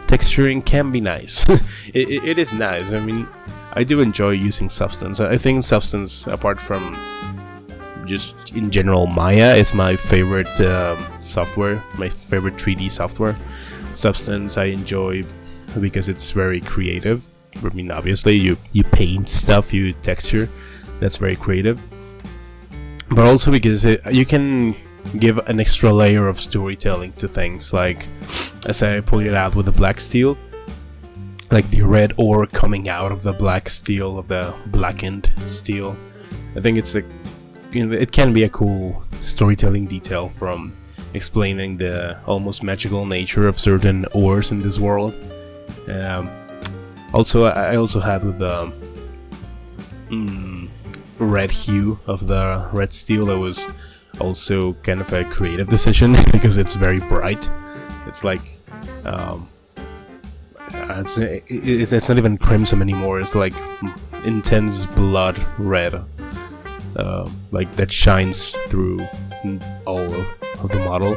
texturing can be nice. It is nice. I mean, I do enjoy using Substance. I think Substance, apart from just in general Maya, is my favorite software, my favorite 3D software. Substance I enjoy because it's very creative. I mean, obviously you paint stuff, you texture, that's very creative. But also because you can give an extra layer of storytelling to things, like, as I pointed out with the black steel, like the red ore coming out of the black steel, of the blackened steel. I think it's it can be a cool storytelling detail from explaining the almost magical nature of certain ores in this world. Also, I also had with the red hue of the red steel, that was also kind of a creative decision because it's very bright. It's like it's not even crimson anymore. It's like intense blood red, like that shines through all of the model,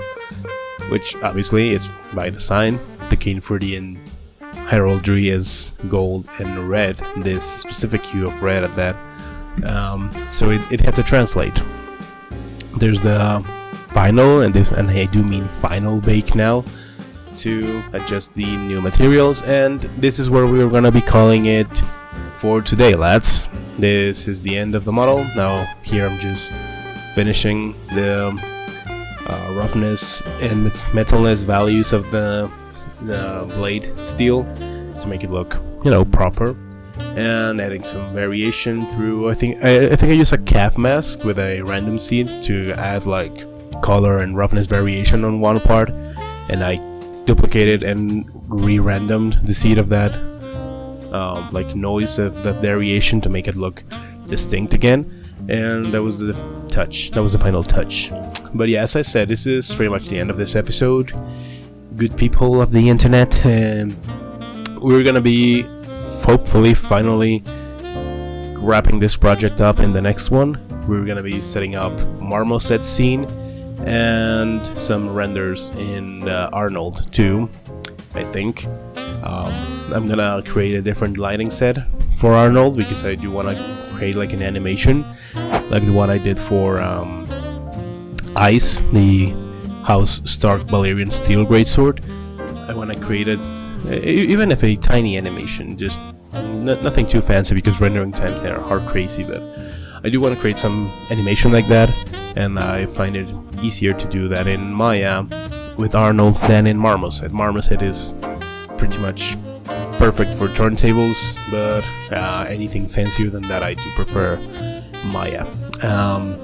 which obviously is by design. The Caynfurtian heraldry is gold and red, this specific hue of red at that, so it had to translate. There's the final, and I do mean final bake now, to adjust the new materials, and this is where we're gonna be calling it for today, lads. This is the end of the model. Now here I'm just finishing the roughness and metalness values of the blade steel to make it look, you know, proper, and adding some variation through. I think I use a calf mask with a random seed to add like color and roughness variation on one part, and I duplicated and re-randomed the seed of that like noise of that variation to make it look distinct again, and that was the touch. That was the final touch. But yeah, as I said, this is pretty much the end of this episode, good people of the internet. We're gonna be hopefully finally wrapping this project up in the next one. We're gonna be setting up Marmoset scene and some renders in Arnold too, I think. I'm gonna create a different lighting set for Arnold because I do want to create like an animation like the one I did for Ice, the House Stark Balerian Steel Greatsword. I want to create it, even if a tiny animation, just nothing too fancy because rendering times are crazy, but I do want to create some animation like that, and I find it easier to do that in Maya with Arnold than in Marmoset. Marmoset is pretty much perfect for turntables, but anything fancier than that I do prefer Maya.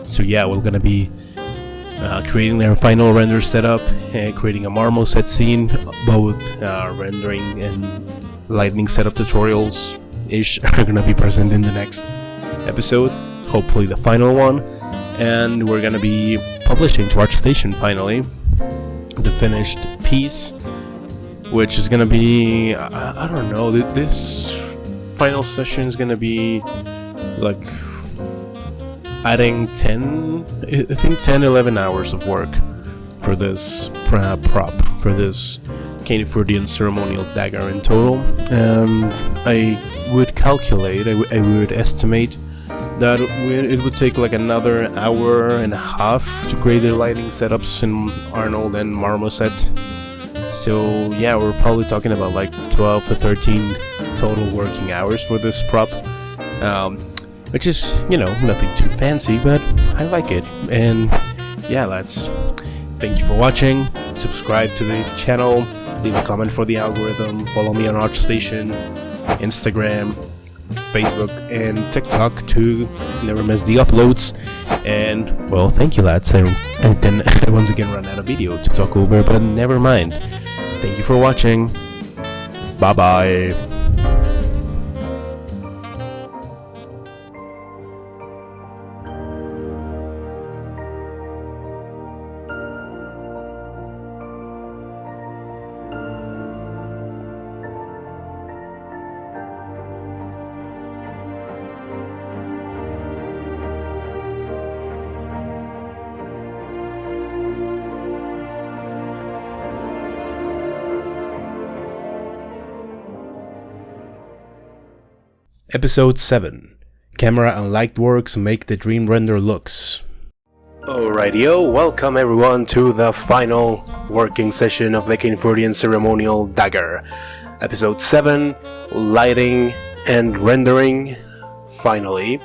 So yeah, we're gonna be creating their final render setup and creating a Marmoset scene. Both rendering and lighting setup tutorials ish are gonna be present in the next episode, hopefully the final one, and we're gonna be publishing to ArtStation finally the finished piece, which is gonna be I don't know, this final session is gonna be like adding 10-11 hours of work for this prop, for this Caynfurtian Ceremonial Dagger in total. I would calculate, I would estimate that it would take like another hour and a half to create the lighting setups in Arnold and Marmoset. So yeah, we're probably talking about like 12 to 13 total working hours for this prop, which is, you know, nothing too fancy, but I like it. And yeah, lads, thank you for watching. Subscribe to the channel, leave a comment for the algorithm, follow me on ArtStation, Instagram, Facebook, and TikTok to never miss the uploads. And well, thank you, lads. And then I once again ran out of video to talk over, but never mind. Thank you for watching. Bye bye. Episode 7. Camera and light works make the dream render looks. Alrighty-o, welcome everyone to the final working session of the Caynfurtian Ceremonial Dagger. Episode 7, lighting and rendering. Finally.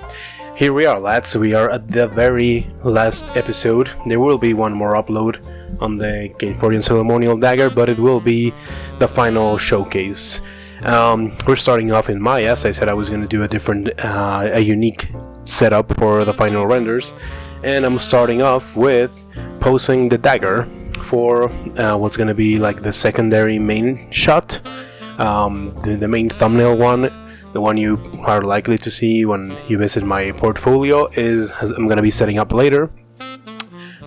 Here we are, lads, we are at the very last episode. There will be one more upload on the Caynfurtian Ceremonial Dagger, but it will be the final showcase. We're starting off in Maya. As I said, I was going to do a unique setup for the final renders, and I'm starting off with posing the dagger for what's going to be like the secondary main shot, the main thumbnail one, the one you are likely to see when you visit my portfolio. I'm going to be setting up later.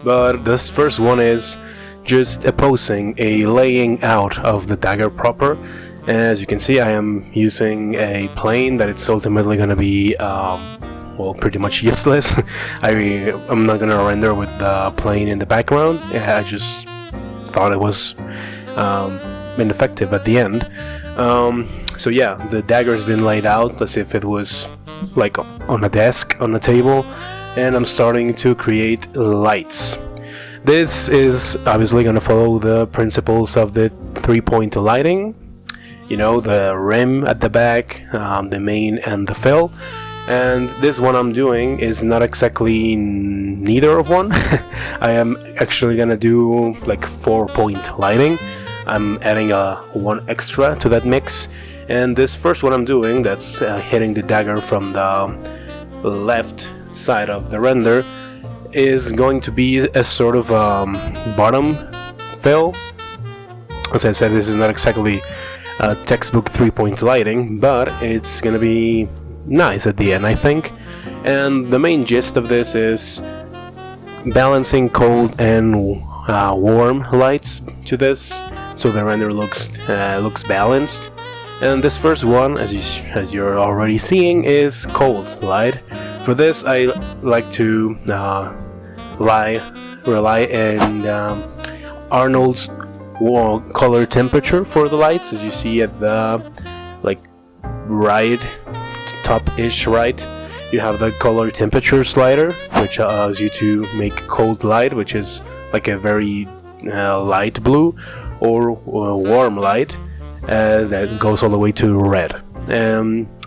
but this first one is just opposing a laying out of the dagger proper. As you can see, I am using a plane that it's ultimately going to be well, pretty much useless. I'm not going to render with the plane in the background. I just thought it was ineffective at the end. So yeah, the dagger has been laid out as if it was like on a desk on the table, and I'm starting to create lights. This is obviously going to follow the principles of the 3-point lighting, you know, the rim at the back, the main and the fill. And this one I'm doing is not exactly neither of one. I am actually gonna do like 4-point lighting. I'm adding one extra to that mix, and this first one I'm doing, that's hitting the dagger from the left side of the render, is going to be a sort of bottom fill. As I said, this is not exactly textbook 3-point lighting, but it's gonna be nice at the end, I think. And the main gist of this is balancing cold and warm lights to this, so the render looks balanced. And this first one, as you're already seeing, is cold light. For this, I like to rely on Arnold's color temperature for the lights. As you see at the right top-ish right, you have the color temperature slider, which allows you to make cold light, which is like a very light blue, or warm light that goes all the way to red.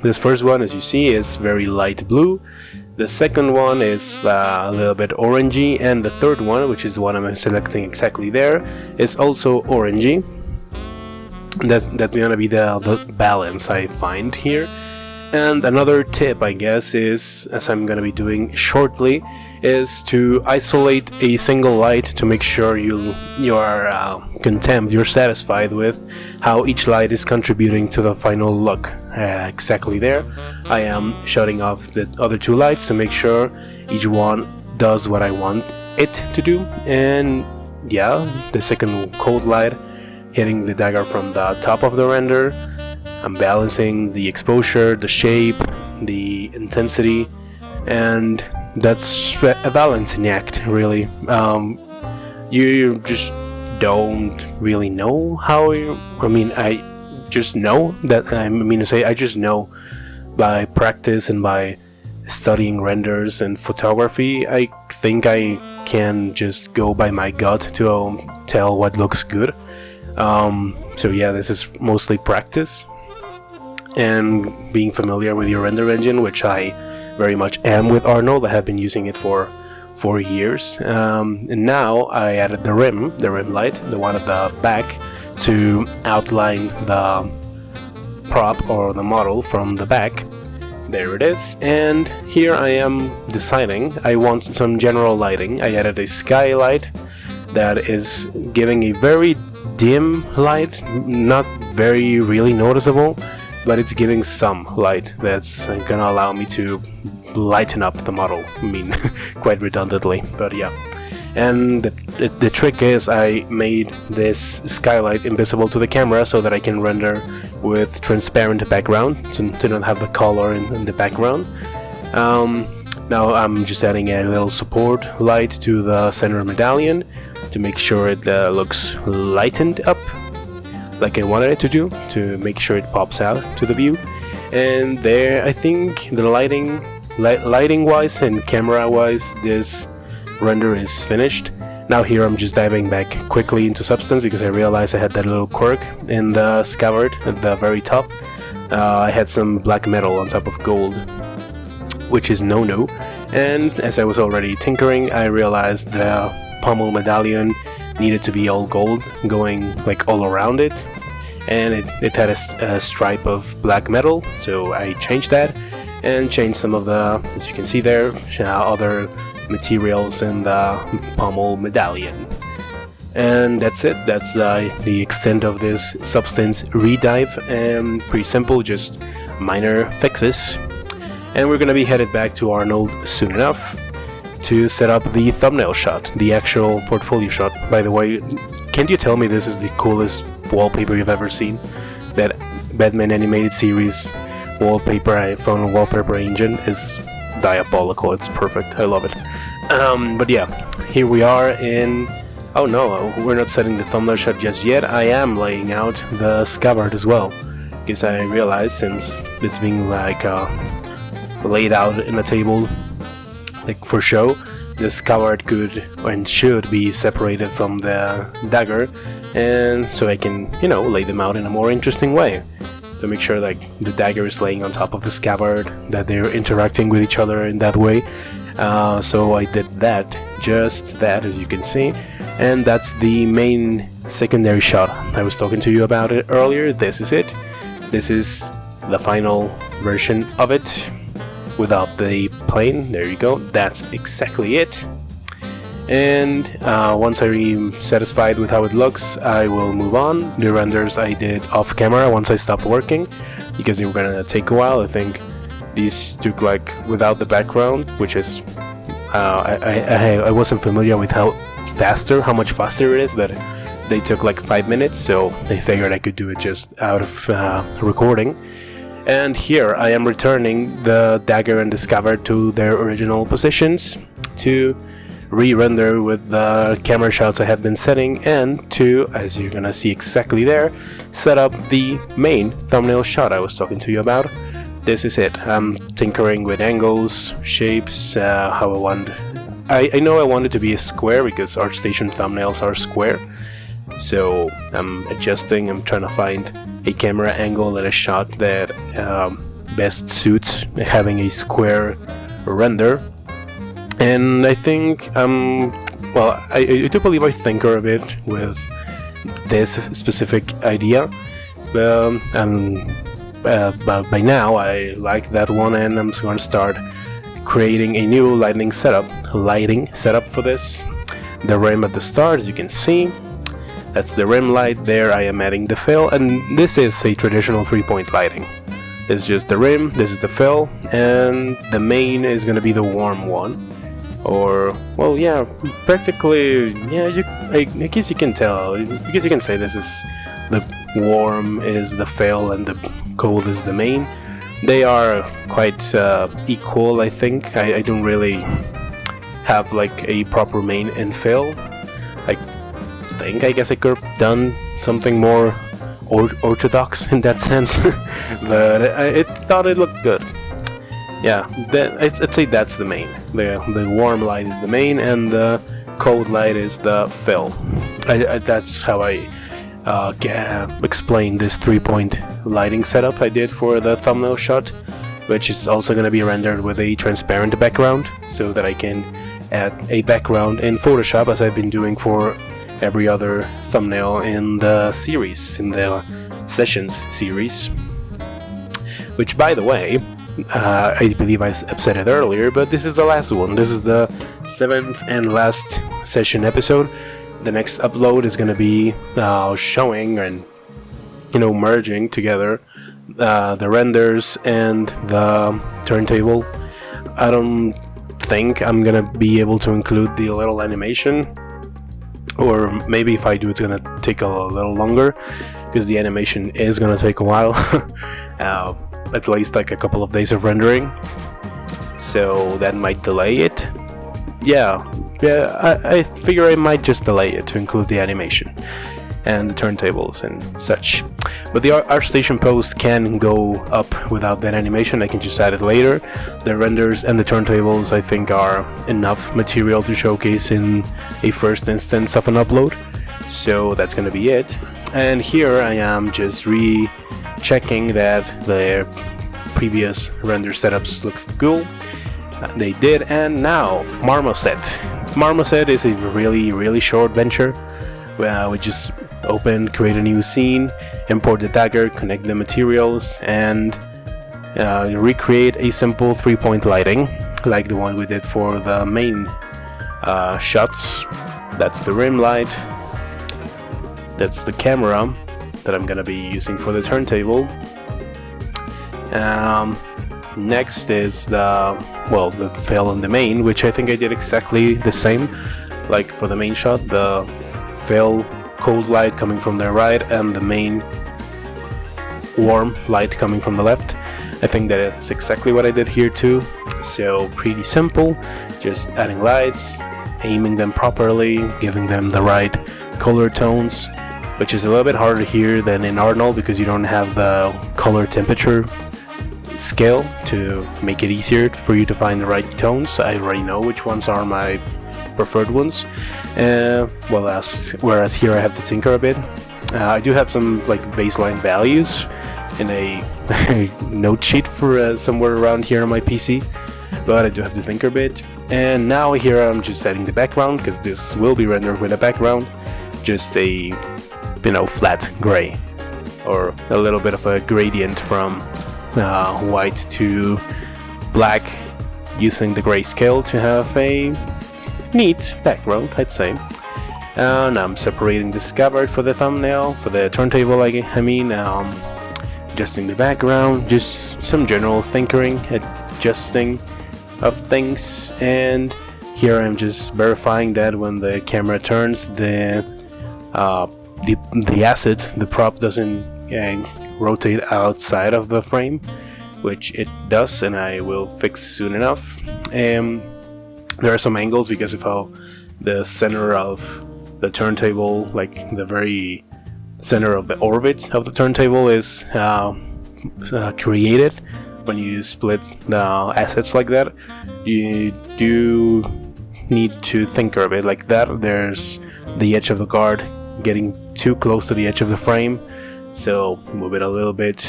This first one, as you see, is very light blue. The second one is a little bit orangey, and the third one, which is the one I'm selecting exactly there, is also orangey. That's gonna be the balance I find here. And another tip, I guess, is, as I'm gonna be doing shortly, is to isolate a single light to make sure you are content, you're satisfied with how each light is contributing to the final look. Exactly there, I am shutting off the other two lights to make sure each one does what I want it to do. And yeah, the second cold light hitting the dagger from the top of the render. I'm balancing the exposure, the shape, the intensity, and that's a balancing act, really. You just don't really know how I just know that, I just know by practice and by studying renders and photography. I think I can just go by my gut to tell what looks good. So yeah, this is mostly practice and being familiar with your render engine, which I very much am with Arnold. I have been using it for 4 years, and now I added the rim light, the one at the back, to outline the prop or the model from the back. There it is. And here I am deciding I want some general lighting. I added a skylight that is giving a very dim light, not very really noticeable, but it's giving some light that's gonna allow me to lighten up the model. Quite redundantly, but yeah. And the trick is, I made this skylight invisible to the camera so that I can render with transparent background to not have the color in the background. Now I'm just adding a little support light to the center medallion to make sure it looks lightened up like I wanted it to do, to make sure it pops out to the view. And there, I think the lighting wise and camera wise, this render is finished. Now here I'm just diving back quickly into Substance because I realized I had that little quirk in the Scabbard at the very top. I had some black metal on top of gold, which is no. And as I was already tinkering, I realized the pommel medallion needed to be all gold, going like all around it, and it had a stripe of black metal, so I changed that and changed some of the, as you can see there, other materials in the pommel medallion. And that's it. That's the extent of this Substance redive, and pretty simple, just minor fixes. And we're gonna be headed back to Arnold soon enough to set up the thumbnail shot, the actual portfolio shot. By the way, can't you tell me this is the coolest wallpaper you've ever seen? That Batman animated series wallpaper I found on Wallpaper Engine is diabolical. It's perfect. I love it. But yeah, here we are in... Oh no, we're not setting the thumbnail shot just yet. I am laying out the Scabbard as well, because I realized since it's being like laid out in a table like for show, the Scabbard could and should be separated from the dagger, and so I can, you know, lay them out in a more interesting way to make sure like the dagger is laying on top of the Scabbard, that they're interacting with each other in that way. So I did that, just that, as you can see, and that's the main secondary shot. I was talking to you about it earlier. This is it. This is the final version of it without the plane. There you go. That's exactly it. And once I'm satisfied with how it looks, I will move on. The renders I did off camera once I stopped working, because they were gonna take a while. I think these took like without the background, which is I wasn't familiar with how much faster it is, but they took like 5 minutes, so I figured I could do it just out of recording. And here I am returning the dagger and the Scabbard to their original positions to re-render with the camera shots I have been setting, and to, as you're gonna see exactly there, set up the main thumbnail shot I was talking to you about. This is it. I'm tinkering with angles, shapes, how I want. I know I want it to be a square because ArtStation thumbnails are square, so I'm adjusting. I'm trying to find a camera angle and a shot that best suits having a square render. And I think, well, I do believe I tinker a bit with this specific idea, but by now I like that one, and I'm going to start creating a new lighting setup for this. The rim at the start, as you can see, that's the rim light. There I am adding the fill, and this is a traditional 3-point lighting. It's just the rim, this is the fill, and the main is going to be the warm one. Or, well, yeah, practically, yeah, I guess you can tell, because you can say this is the warm is the fill and the cold is the main. They are quite equal, I think. I don't really have like a proper main and fill. I guess I could have done something more orthodox in that sense, but I thought it looked good. Yeah, I'd say that's the main. The warm light is the main, and the cold light is the fill. That's how I explain this 3-point lighting setup I did for the thumbnail shot, which is also going to be rendered with a transparent background, so that I can add a background in Photoshop, as I've been doing for every other thumbnail in the series, in the Sessions series. Which, by the way, I believe I've said it earlier, but this is the last one. This is the 7th and last session episode. The next upload is going to be showing and, you know, merging together the renders and the turntable. I don't think I'm going to be able to include the little animation, or maybe if I do, it's going to take a little longer, because the animation is going to take a while. At least like a couple of days of rendering, so that might delay it. Yeah, I figure I might just delay it to include the animation and the turntables and such. But the ArtStation post can go up without that animation. I can just add it later. The renders and the turntables, I think, are enough material to showcase in a first instance of an upload, so that's gonna be it. And here I am just checking that the previous render setups look cool. They did, and now Marmoset. Marmoset is a really short venture where we just create a new scene, import the dagger, connect the materials, and recreate a simple 3-point lighting like the one we did for the main shots. That's the rim light, that's the camera that I'm gonna be using for the turntable. Next is the fill in the main, which I think I did exactly the same. Like for the main shot, the fill cold light coming from the right and the main warm light coming from the left. I think that it's exactly what I did here too. So pretty simple, just adding lights, aiming them properly, giving them the right color tones, which is a little bit harder here than in Arnold because you don't have the color temperature scale to make it easier for you to find the right tones. I already know which ones are my preferred ones, whereas here I have to tinker a bit. I do have some like baseline values in a note sheet for somewhere around here on my PC, but I do have to tinker a bit. And now here I'm just setting the background because this will be rendered with a background, just a flat gray or a little bit of a gradient from white to black, using the grayscale to have a neat background, I'd say. And I'm separating the Scabbard for the thumbnail, for the turntable I mean, adjusting the background, just some general tinkering, adjusting of things. And here I'm just verifying that when the camera turns, the asset, the prop, doesn't rotate outside of the frame, which it does, and I will fix soon enough. There are some angles because of how the center of the turntable, like the very center of the orbit of the turntable, is created when you split the assets like that. You do need to tinker a bit like that. There's the edge of the guard getting too close to the edge of the frame, so move it a little bit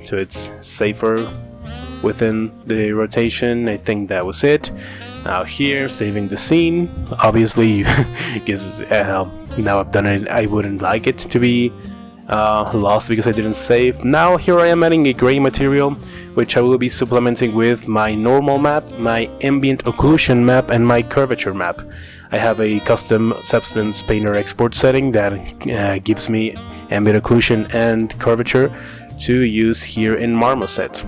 so it's safer within the rotation. I think that was it. Now here, saving the scene, obviously, because now I've done it, I wouldn't like it to be lost because I didn't save. Now here I am adding a gray material, which I will be supplementing with my normal map, my ambient occlusion map, and my curvature map. I have a custom Substance Painter export setting that gives me ambient occlusion and curvature to use here in Marmoset.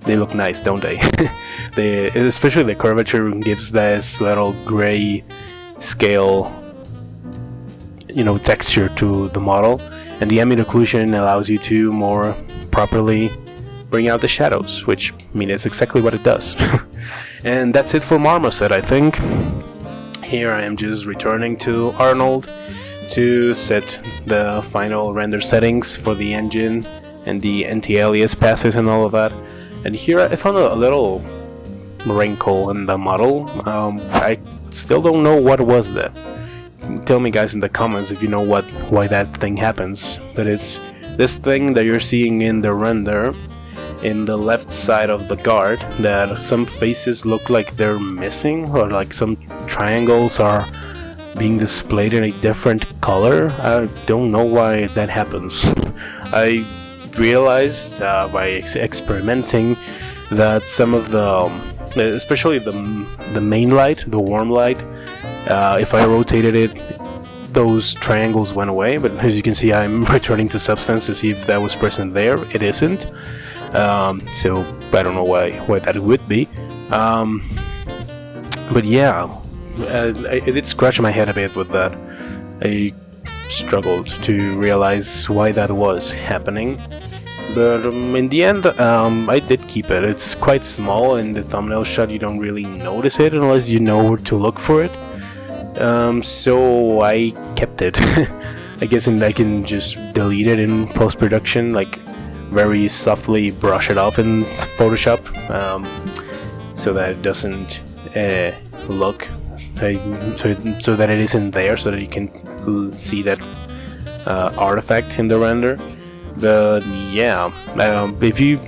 They look nice, don't they? Especially the curvature gives this little gray scale, texture to the model, and the ambient occlusion allows you to more properly bring out the shadows, which is exactly what it does. And that's it for Marmoset, I think. Here I am just returning to Arnold to set the final render settings for the engine and the anti-alias passes and all of that. And here I found a little wrinkle in the model. I still don't know what was that. Tell me guys in the comments if you know why that thing happens. But it's this thing that you're seeing in the render in the left side of the guard, that some faces look like they're missing, or like some triangles are being displayed in a different color. I don't know why that happens. I realized by experimenting that some of the, especially the main light, the warm light, if I rotated it, those triangles went away. But as you can see, I'm returning to Substance to see if that was present there. It isn't. So I don't know why that would be. But yeah, I did scratch my head a bit with that. I struggled to realize why that was happening, but in the end I did keep it. It's quite small in the thumbnail shot, you don't really notice it unless you know where to look for it, so I kept it. I guess I can just delete it in post-production, like very softly brush it off in Photoshop, so that it doesn't look so that it isn't there, so that you can see that artifact in the render. But yeah, if you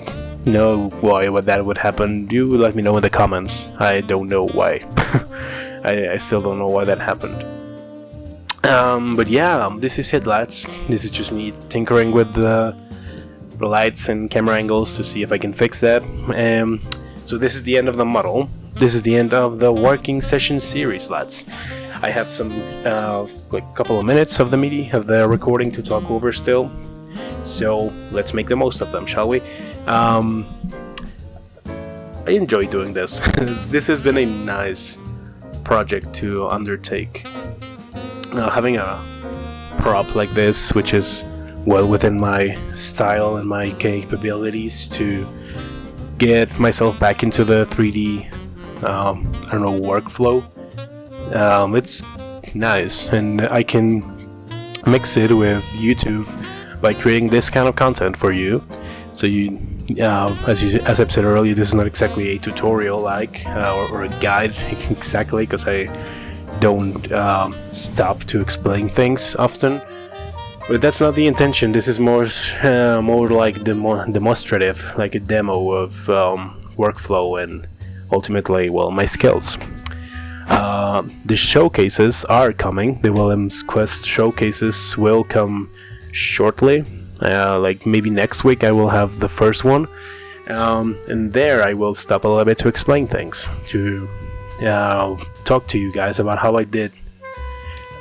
know what that would happen, you let me know in the comments. I don't know why. I still don't know why that happened. But yeah, this is it, lads. This is just me tinkering with the lights and camera angles to see if I can fix that. So this is the end of the model. This is the end of the working session series, lads. I have some like couple of minutes of the recording to talk over still, so let's make the most of them, shall we? I enjoy doing this. This has been a nice project to undertake. Having a prop like this, which is well within my style and my capabilities to get myself back into the 3D, workflow. It's nice, and I can mix it with YouTube by creating this kind of content for you. So you, as I've said earlier, this is not exactly a tutorial or a guide exactly, because I don't stop to explain things often. But that's not the intention. This is more like demonstrative, like a demo of workflow and ultimately, well, my skills. The showcases are coming. The Williams Quest showcases will come shortly. Like maybe next week I will have the first one. And there I will stop a little bit to explain things, to talk to you guys about how I did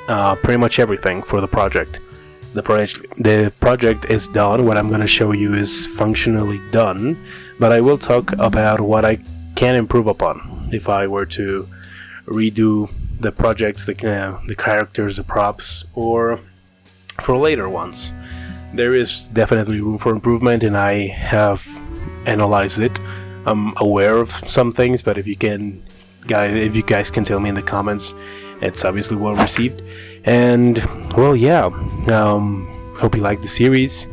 pretty much everything for the project. The project is done. What I'm going to show you is functionally done, but I will talk about what I can improve upon if I were to redo the projects, the characters, the props, or for later ones. There is definitely room for improvement, and I have analyzed it. I'm aware of some things, but if you guys can tell me in the comments, it's obviously well received. And well, yeah, hope you liked the series.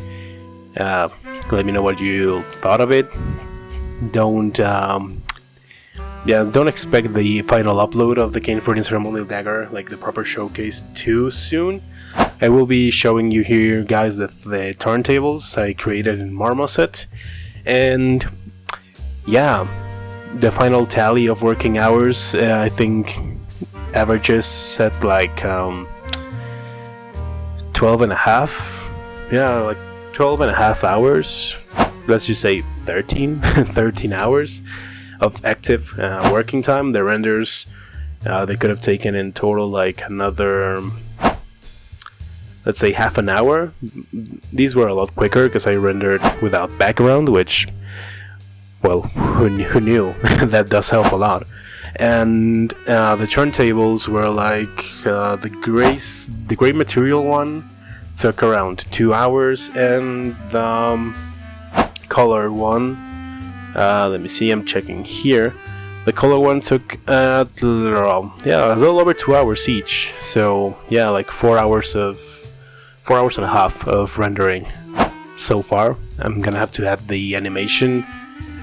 Let me know what you thought of it. Don't expect the final upload of the Caynfurtian Ceremonial Dagger, like the proper showcase, too soon. I will be showing you here, guys, the turntables I created in Marmoset, and yeah, the final tally of working hours, I think averages at like 12 and a half. Yeah, like 12 and a half hours. Let's just say 13 hours of active working time. The renders, they could have taken in total like another, let's say, half an hour. These were a lot quicker because I rendered without background, which, well, who knew? That does help a lot. And the turntables were like the gray material one took around 2 hours, and the color one, let me see, I'm checking here. The color one took a little over 2 hours each. So yeah, like 4 hours and a half of rendering so far. I'm gonna have to add the animation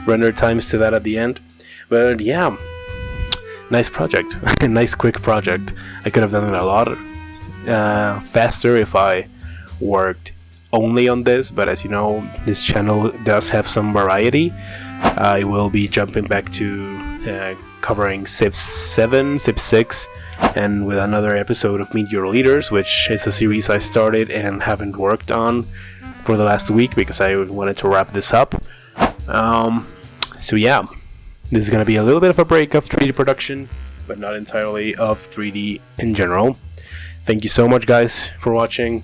render times to that at the end. But yeah, nice project. Nice quick project. I could have done it a lot faster if I worked only on this, but as you know, this channel does have some variety. I will be jumping back to covering Civ 7, Civ 6, and with another episode of Meet Your Leaders, which is a series I started and haven't worked on for the last week because I wanted to wrap this up. So yeah, this is going to be a little bit of a break of 3D production, but not entirely of 3D in general. Thank you so much, guys, for watching.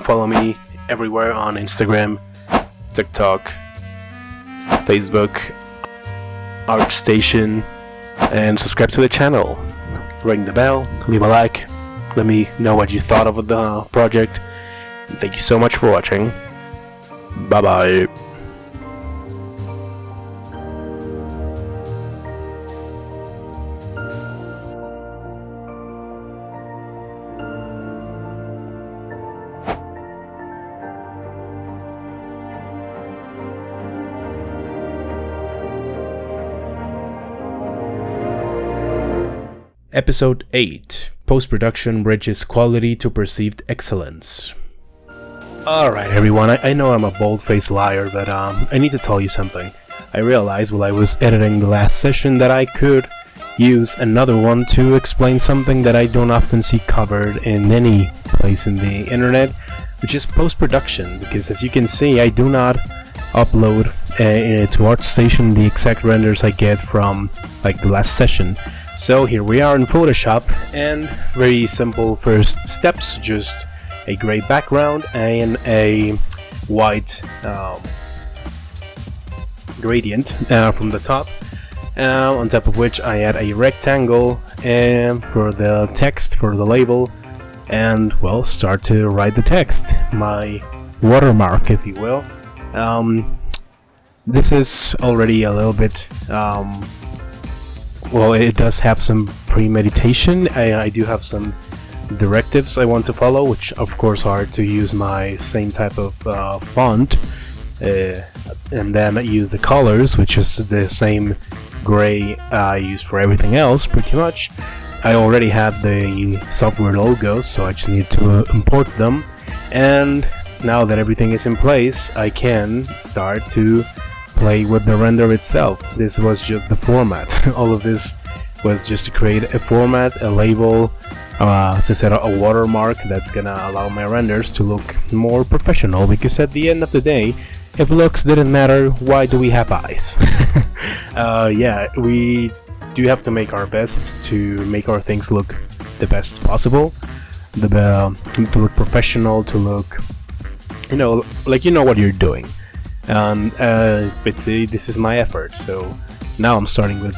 Follow me everywhere on Instagram, TikTok, Facebook, ArtStation, and subscribe to the channel. Ring the bell, leave a like, let me know what you thought of the project. Thank you so much for watching. Bye bye. Episode 8. Post-production bridges quality to perceived excellence. Alright everyone, I know I'm a bold-faced liar, but I need to tell you something. I realized while I was editing the last session that I could use another one to explain something that I don't often see covered in any place in the internet, which is post-production, because as you can see, I do not upload to ArtStation the exact renders I get from like the last session. So here we are in Photoshop, and very simple first steps, just a gray background and a white gradient from the top. on top of which I add a rectangle for the text, for the label, and well, start to write the text, my watermark, if you will. This is already a little bit, well, it does have some premeditation. I do have some directives I want to follow, which of course are to use my same type of font, and then I use the colors, which is the same gray I use for everything else, pretty much. I already had the software logos, so I just need to import them, and now that everything is in place, I can start to play with the render itself. This was just the format. All of this was just to create a format, a label, as I said, a watermark that's gonna allow my renders to look more professional, because at the end of the day, if looks didn't matter, why do we have eyes? Yeah, we do have to make our best to make our things look the best possible, to look professional, to look, you know, like you know what you're doing. And but see, this is my effort. So now I'm starting with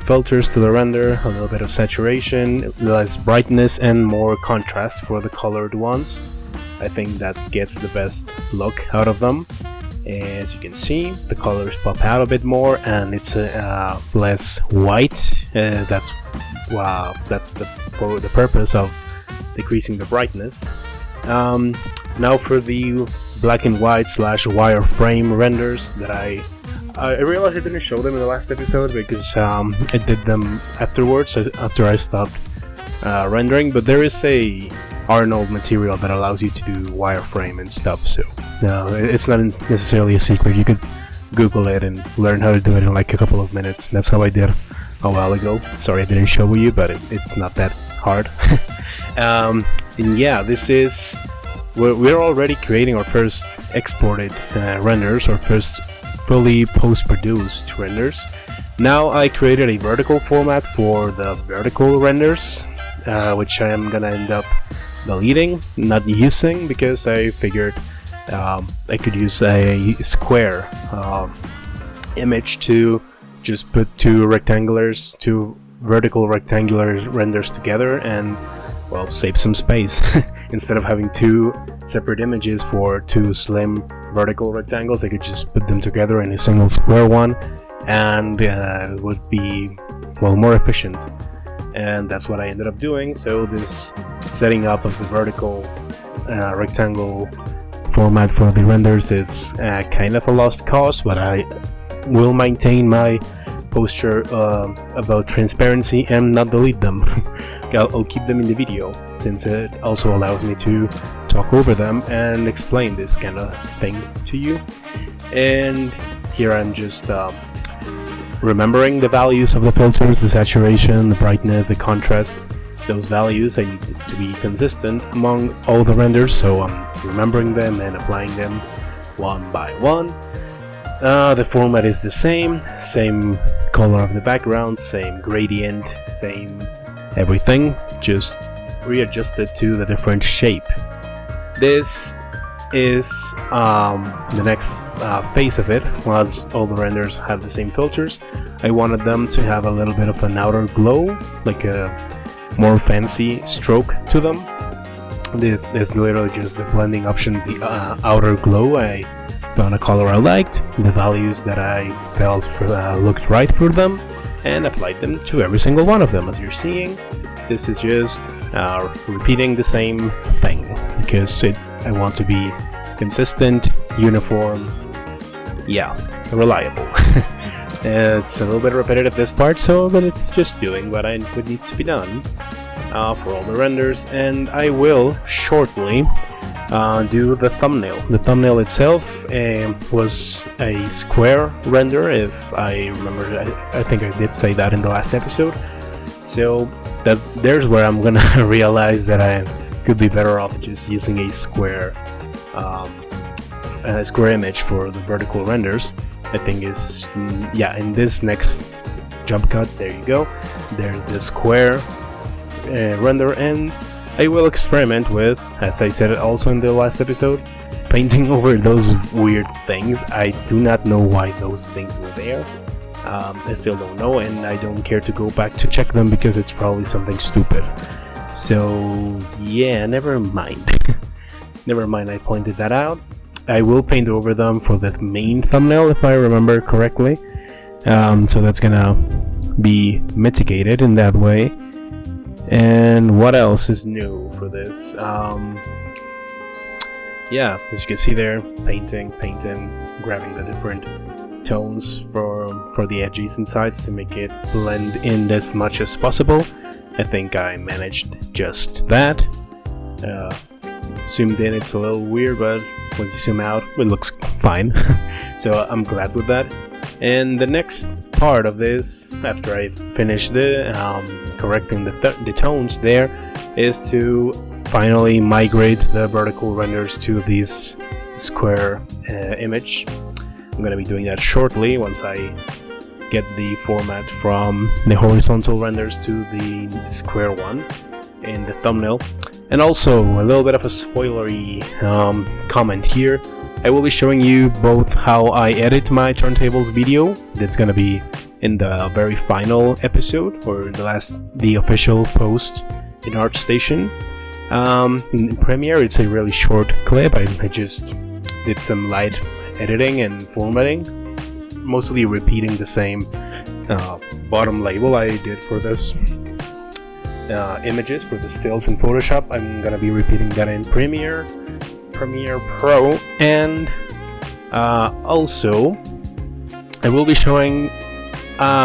filters to the render, a little bit of saturation, less brightness, and more contrast for the colored ones. I think that gets the best look out of them. As you can see, the colors pop out a bit more, and it's less white. That's for the purpose of decreasing the brightness. Now for the black and white / wireframe renders that I realized I didn't show them in the last episode because I did them afterwards, after I stopped rendering, but there is a Arnold material that allows you to do wireframe and stuff, so it's not necessarily a secret. You could Google it and learn how to do it in like a couple of minutes. That's how I did a while ago. Sorry I didn't show you, but it's not that hard. And yeah, this is... We're already creating our first exported renders, our first fully post-produced renders. Now I created a vertical format for the vertical renders, which I am gonna end up deleting, not using, because I figured I could use a square image to just put two vertical rectangular renders together and, well, save some space. Instead of having two separate images for two slim vertical rectangles, I could just put them together in a single square one, and it would be, well, more efficient. And that's what I ended up doing. So this setting up of the vertical rectangle format for the renders is kind of a lost cause, but I will maintain my posture about transparency and not delete them. I'll keep them in the video, since it also allows me to talk over them and explain this kind of thing to you. And here I'm just remembering the values of the filters, the saturation, the brightness, the contrast. Those values I need to be consistent among all the renders, so I'm remembering them and applying them one by one. The format is the same color of the background, same gradient, same everything, just readjusted to the different shape. This is the next phase of it. Once all the renders have the same filters, I wanted them to have a little bit of an outer glow, like a more fancy stroke to them. This is literally just the blending options, the outer glow. I found a color I liked, the values that I felt looked right for them, and applied them to every single one of them. As you're seeing, this is just repeating the same thing, because I want to be consistent, uniform, yeah, reliable. It's a little bit repetitive, this part, but it's just doing what needs to be done for all the renders, and I will shortly do the thumbnail. The thumbnail itself was a square render, if I remember. I think I did say that in the last episode. So there's where I'm gonna realize that I could be better off just using a square image for the vertical renders. I think is, yeah, in this next jump cut, there you go. There's the square render, and I will experiment with, as I said also in the last episode, painting over those weird things. I do not know why those things were there. I still don't know, and I don't care to go back to check them because it's probably something stupid. So yeah, never mind. Never mind, I pointed that out. I will paint over them for the main thumbnail if I remember correctly. So that's gonna be mitigated in that way. And what else is new for this? Yeah, as you can see there, painting, grabbing the different tones for the edges and sides to make it blend in as much as possible. I think I managed just that. Zoomed in, it's a little weird, but when you zoom out, it looks fine. So I'm glad with that. And the next part of this, after I finish the correcting the tones there, is to finally migrate the vertical renders to this square image. I'm gonna be doing that shortly once I get the format from the horizontal renders to the square one in the thumbnail. And also a little bit of a spoilery comment here. I will be showing you both how I edit my turntables video. That's gonna be in the very final episode, or the official post in ArtStation. In Premiere, it's a really short clip. I just did some light editing and formatting, mostly repeating the same bottom label I did for this images for the stills in Photoshop. I'm gonna be repeating that in Premiere Pro, and also I will be showing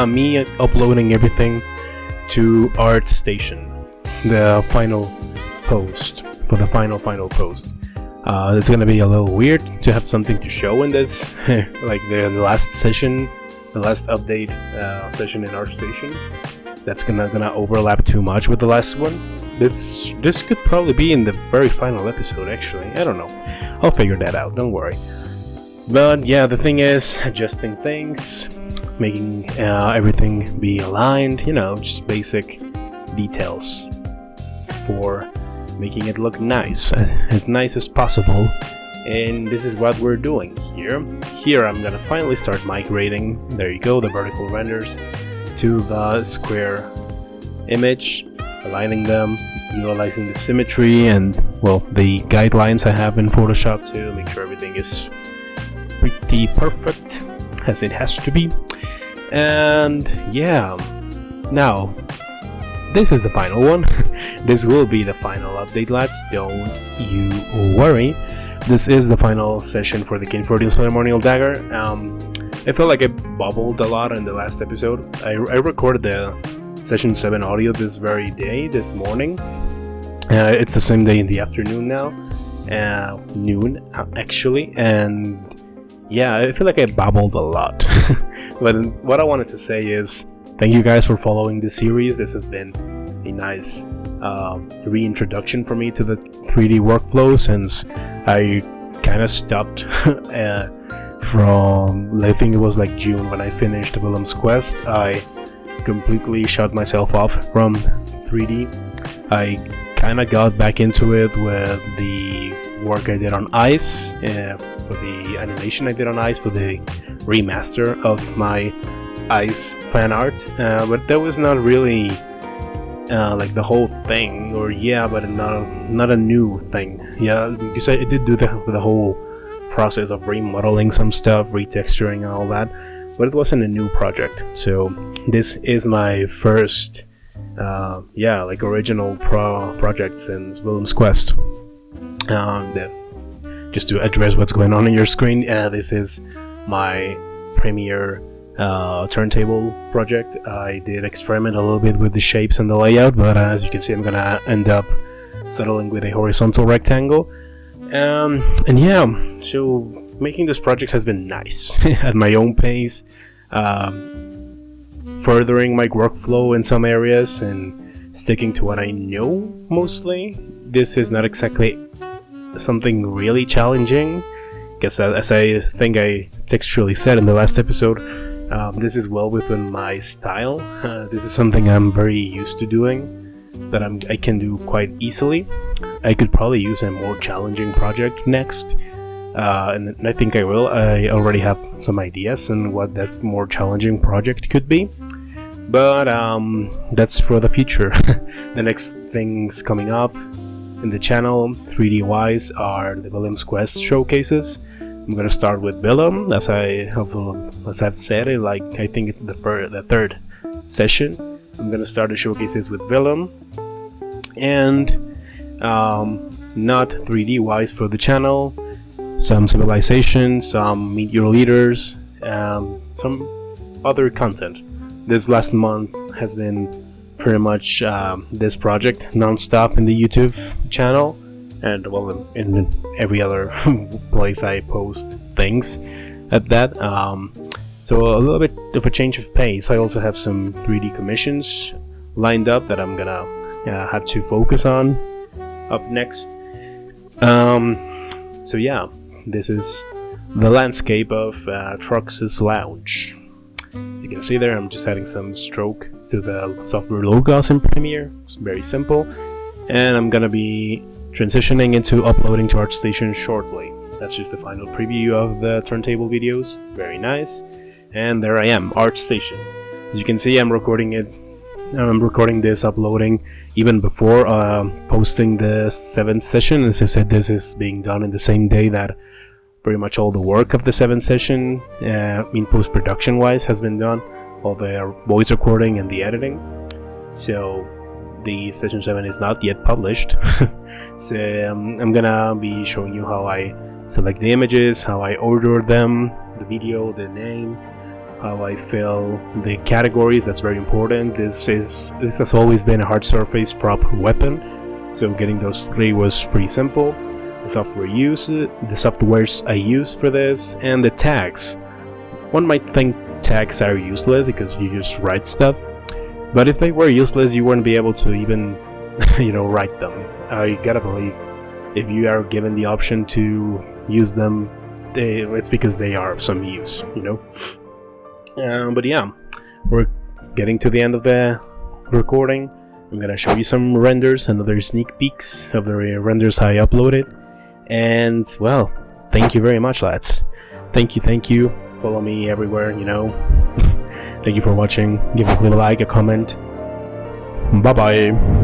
me uploading everything to ArtStation, the final post, for the final post. It's gonna be a little weird to have something to show in this, like the last session, the last update session in ArtStation. That's gonna overlap too much with the last one. This could probably be in the very final episode, actually. I don't know. I'll figure that out, don't worry. But yeah, the thing is, adjusting things, making everything be aligned, you know, just basic details for making it look nice as possible. And this is what we're doing here. Here I'm gonna finally start migrating, there you go, the vertical renders to the square image, aligning them, utilizing the symmetry and, well, the guidelines I have in Photoshop to make sure everything is pretty perfect as it has to be. And yeah, now this is the final one. This will be the final update, lads, don't you worry. This is the final session for the Caynfurtian Ceremonial Dagger. I felt like I bubbled a lot in the last episode. I recorded the session 7 audio this very day, this morning. It's the same day in the afternoon now. Noon, actually. And yeah, I feel like I babbled a lot. But what I wanted to say is, thank you guys for following this series. This has been a nice reintroduction for me to the 3D workflow, since I kind of stopped from, I think it was like June when I finished Willem's Quest. I completely shut myself off from 3D. I kind of got back into it with the work I did on Ice, for the animation I did on Ice, for the remaster of my Ice fan art, but that was not really like the whole thing, or yeah, but not a new thing. Yeah, because I did do the whole process of remodeling some stuff, retexturing and all that, but it wasn't a new project. So this is my first like original project since Willem's Quest. Just to address what's going on your screen, this is my Premiere turntable project. I did experiment a little bit with the shapes and the layout, but as you can see, I'm gonna end up settling with a horizontal rectangle. And yeah, so making this project has been nice at my own pace, furthering my workflow in some areas and sticking to what I know mostly. This is not exactly something really challenging, because as I think I textually said in the last episode, this is well within my style. This is something I'm very used to doing, that I can do quite easily. I could probably use a more challenging project next, and I think I will. I already have some ideas on what that more challenging project could be, but that's for the future. The next things coming up in the channel 3D wise are the Willem's Quest showcases. I'm gonna start with Willem, as I've said it, like I think it's the third session. I'm gonna start the showcases with Willem, and not 3D wise for the channel, some civilization, some meet your leaders, some other content. This last month has been pretty much this project non-stop in the YouTube channel, and well, in every other place I post things at that. So a little bit of a change of pace. I also have some 3D commissions lined up that I'm gonna have to focus on up next. So yeah, this is the landscape of TrKz's lounge. As you can see there, I'm just adding some stroke to the software logos in Premiere. It's very simple, and I'm gonna be transitioning into uploading to ArtStation shortly. That's just the final preview of the turntable videos. Very nice. And there I am, ArtStation. As you can see, I'm recording this, uploading even before posting the 7th session. As I said, this is being done in the same day that pretty much all the work of the 7th session, in post-production wise, has been done. All the voice recording and the editing. So the session 7 is not yet published. So I'm gonna be showing you how I select the images, how I order them, the video, the name, how I fill the categories. That's very important. This has always been a hard surface prop weapon, so getting those 3 was pretty simple. The softwares I use for this, and the tags. One might think tags are useless because you just write stuff, but if they were useless, you wouldn't be able to even write them. You gotta believe, if you are given the option to use them, it's because they are of some use, But yeah, we're getting to the end of the recording. I'm gonna show you some renders and other sneak peeks of the renders I uploaded. And well, thank you very much, lads. Thank you. Follow me everywhere, Thank you for watching. Leave a like, a comment. Bye bye.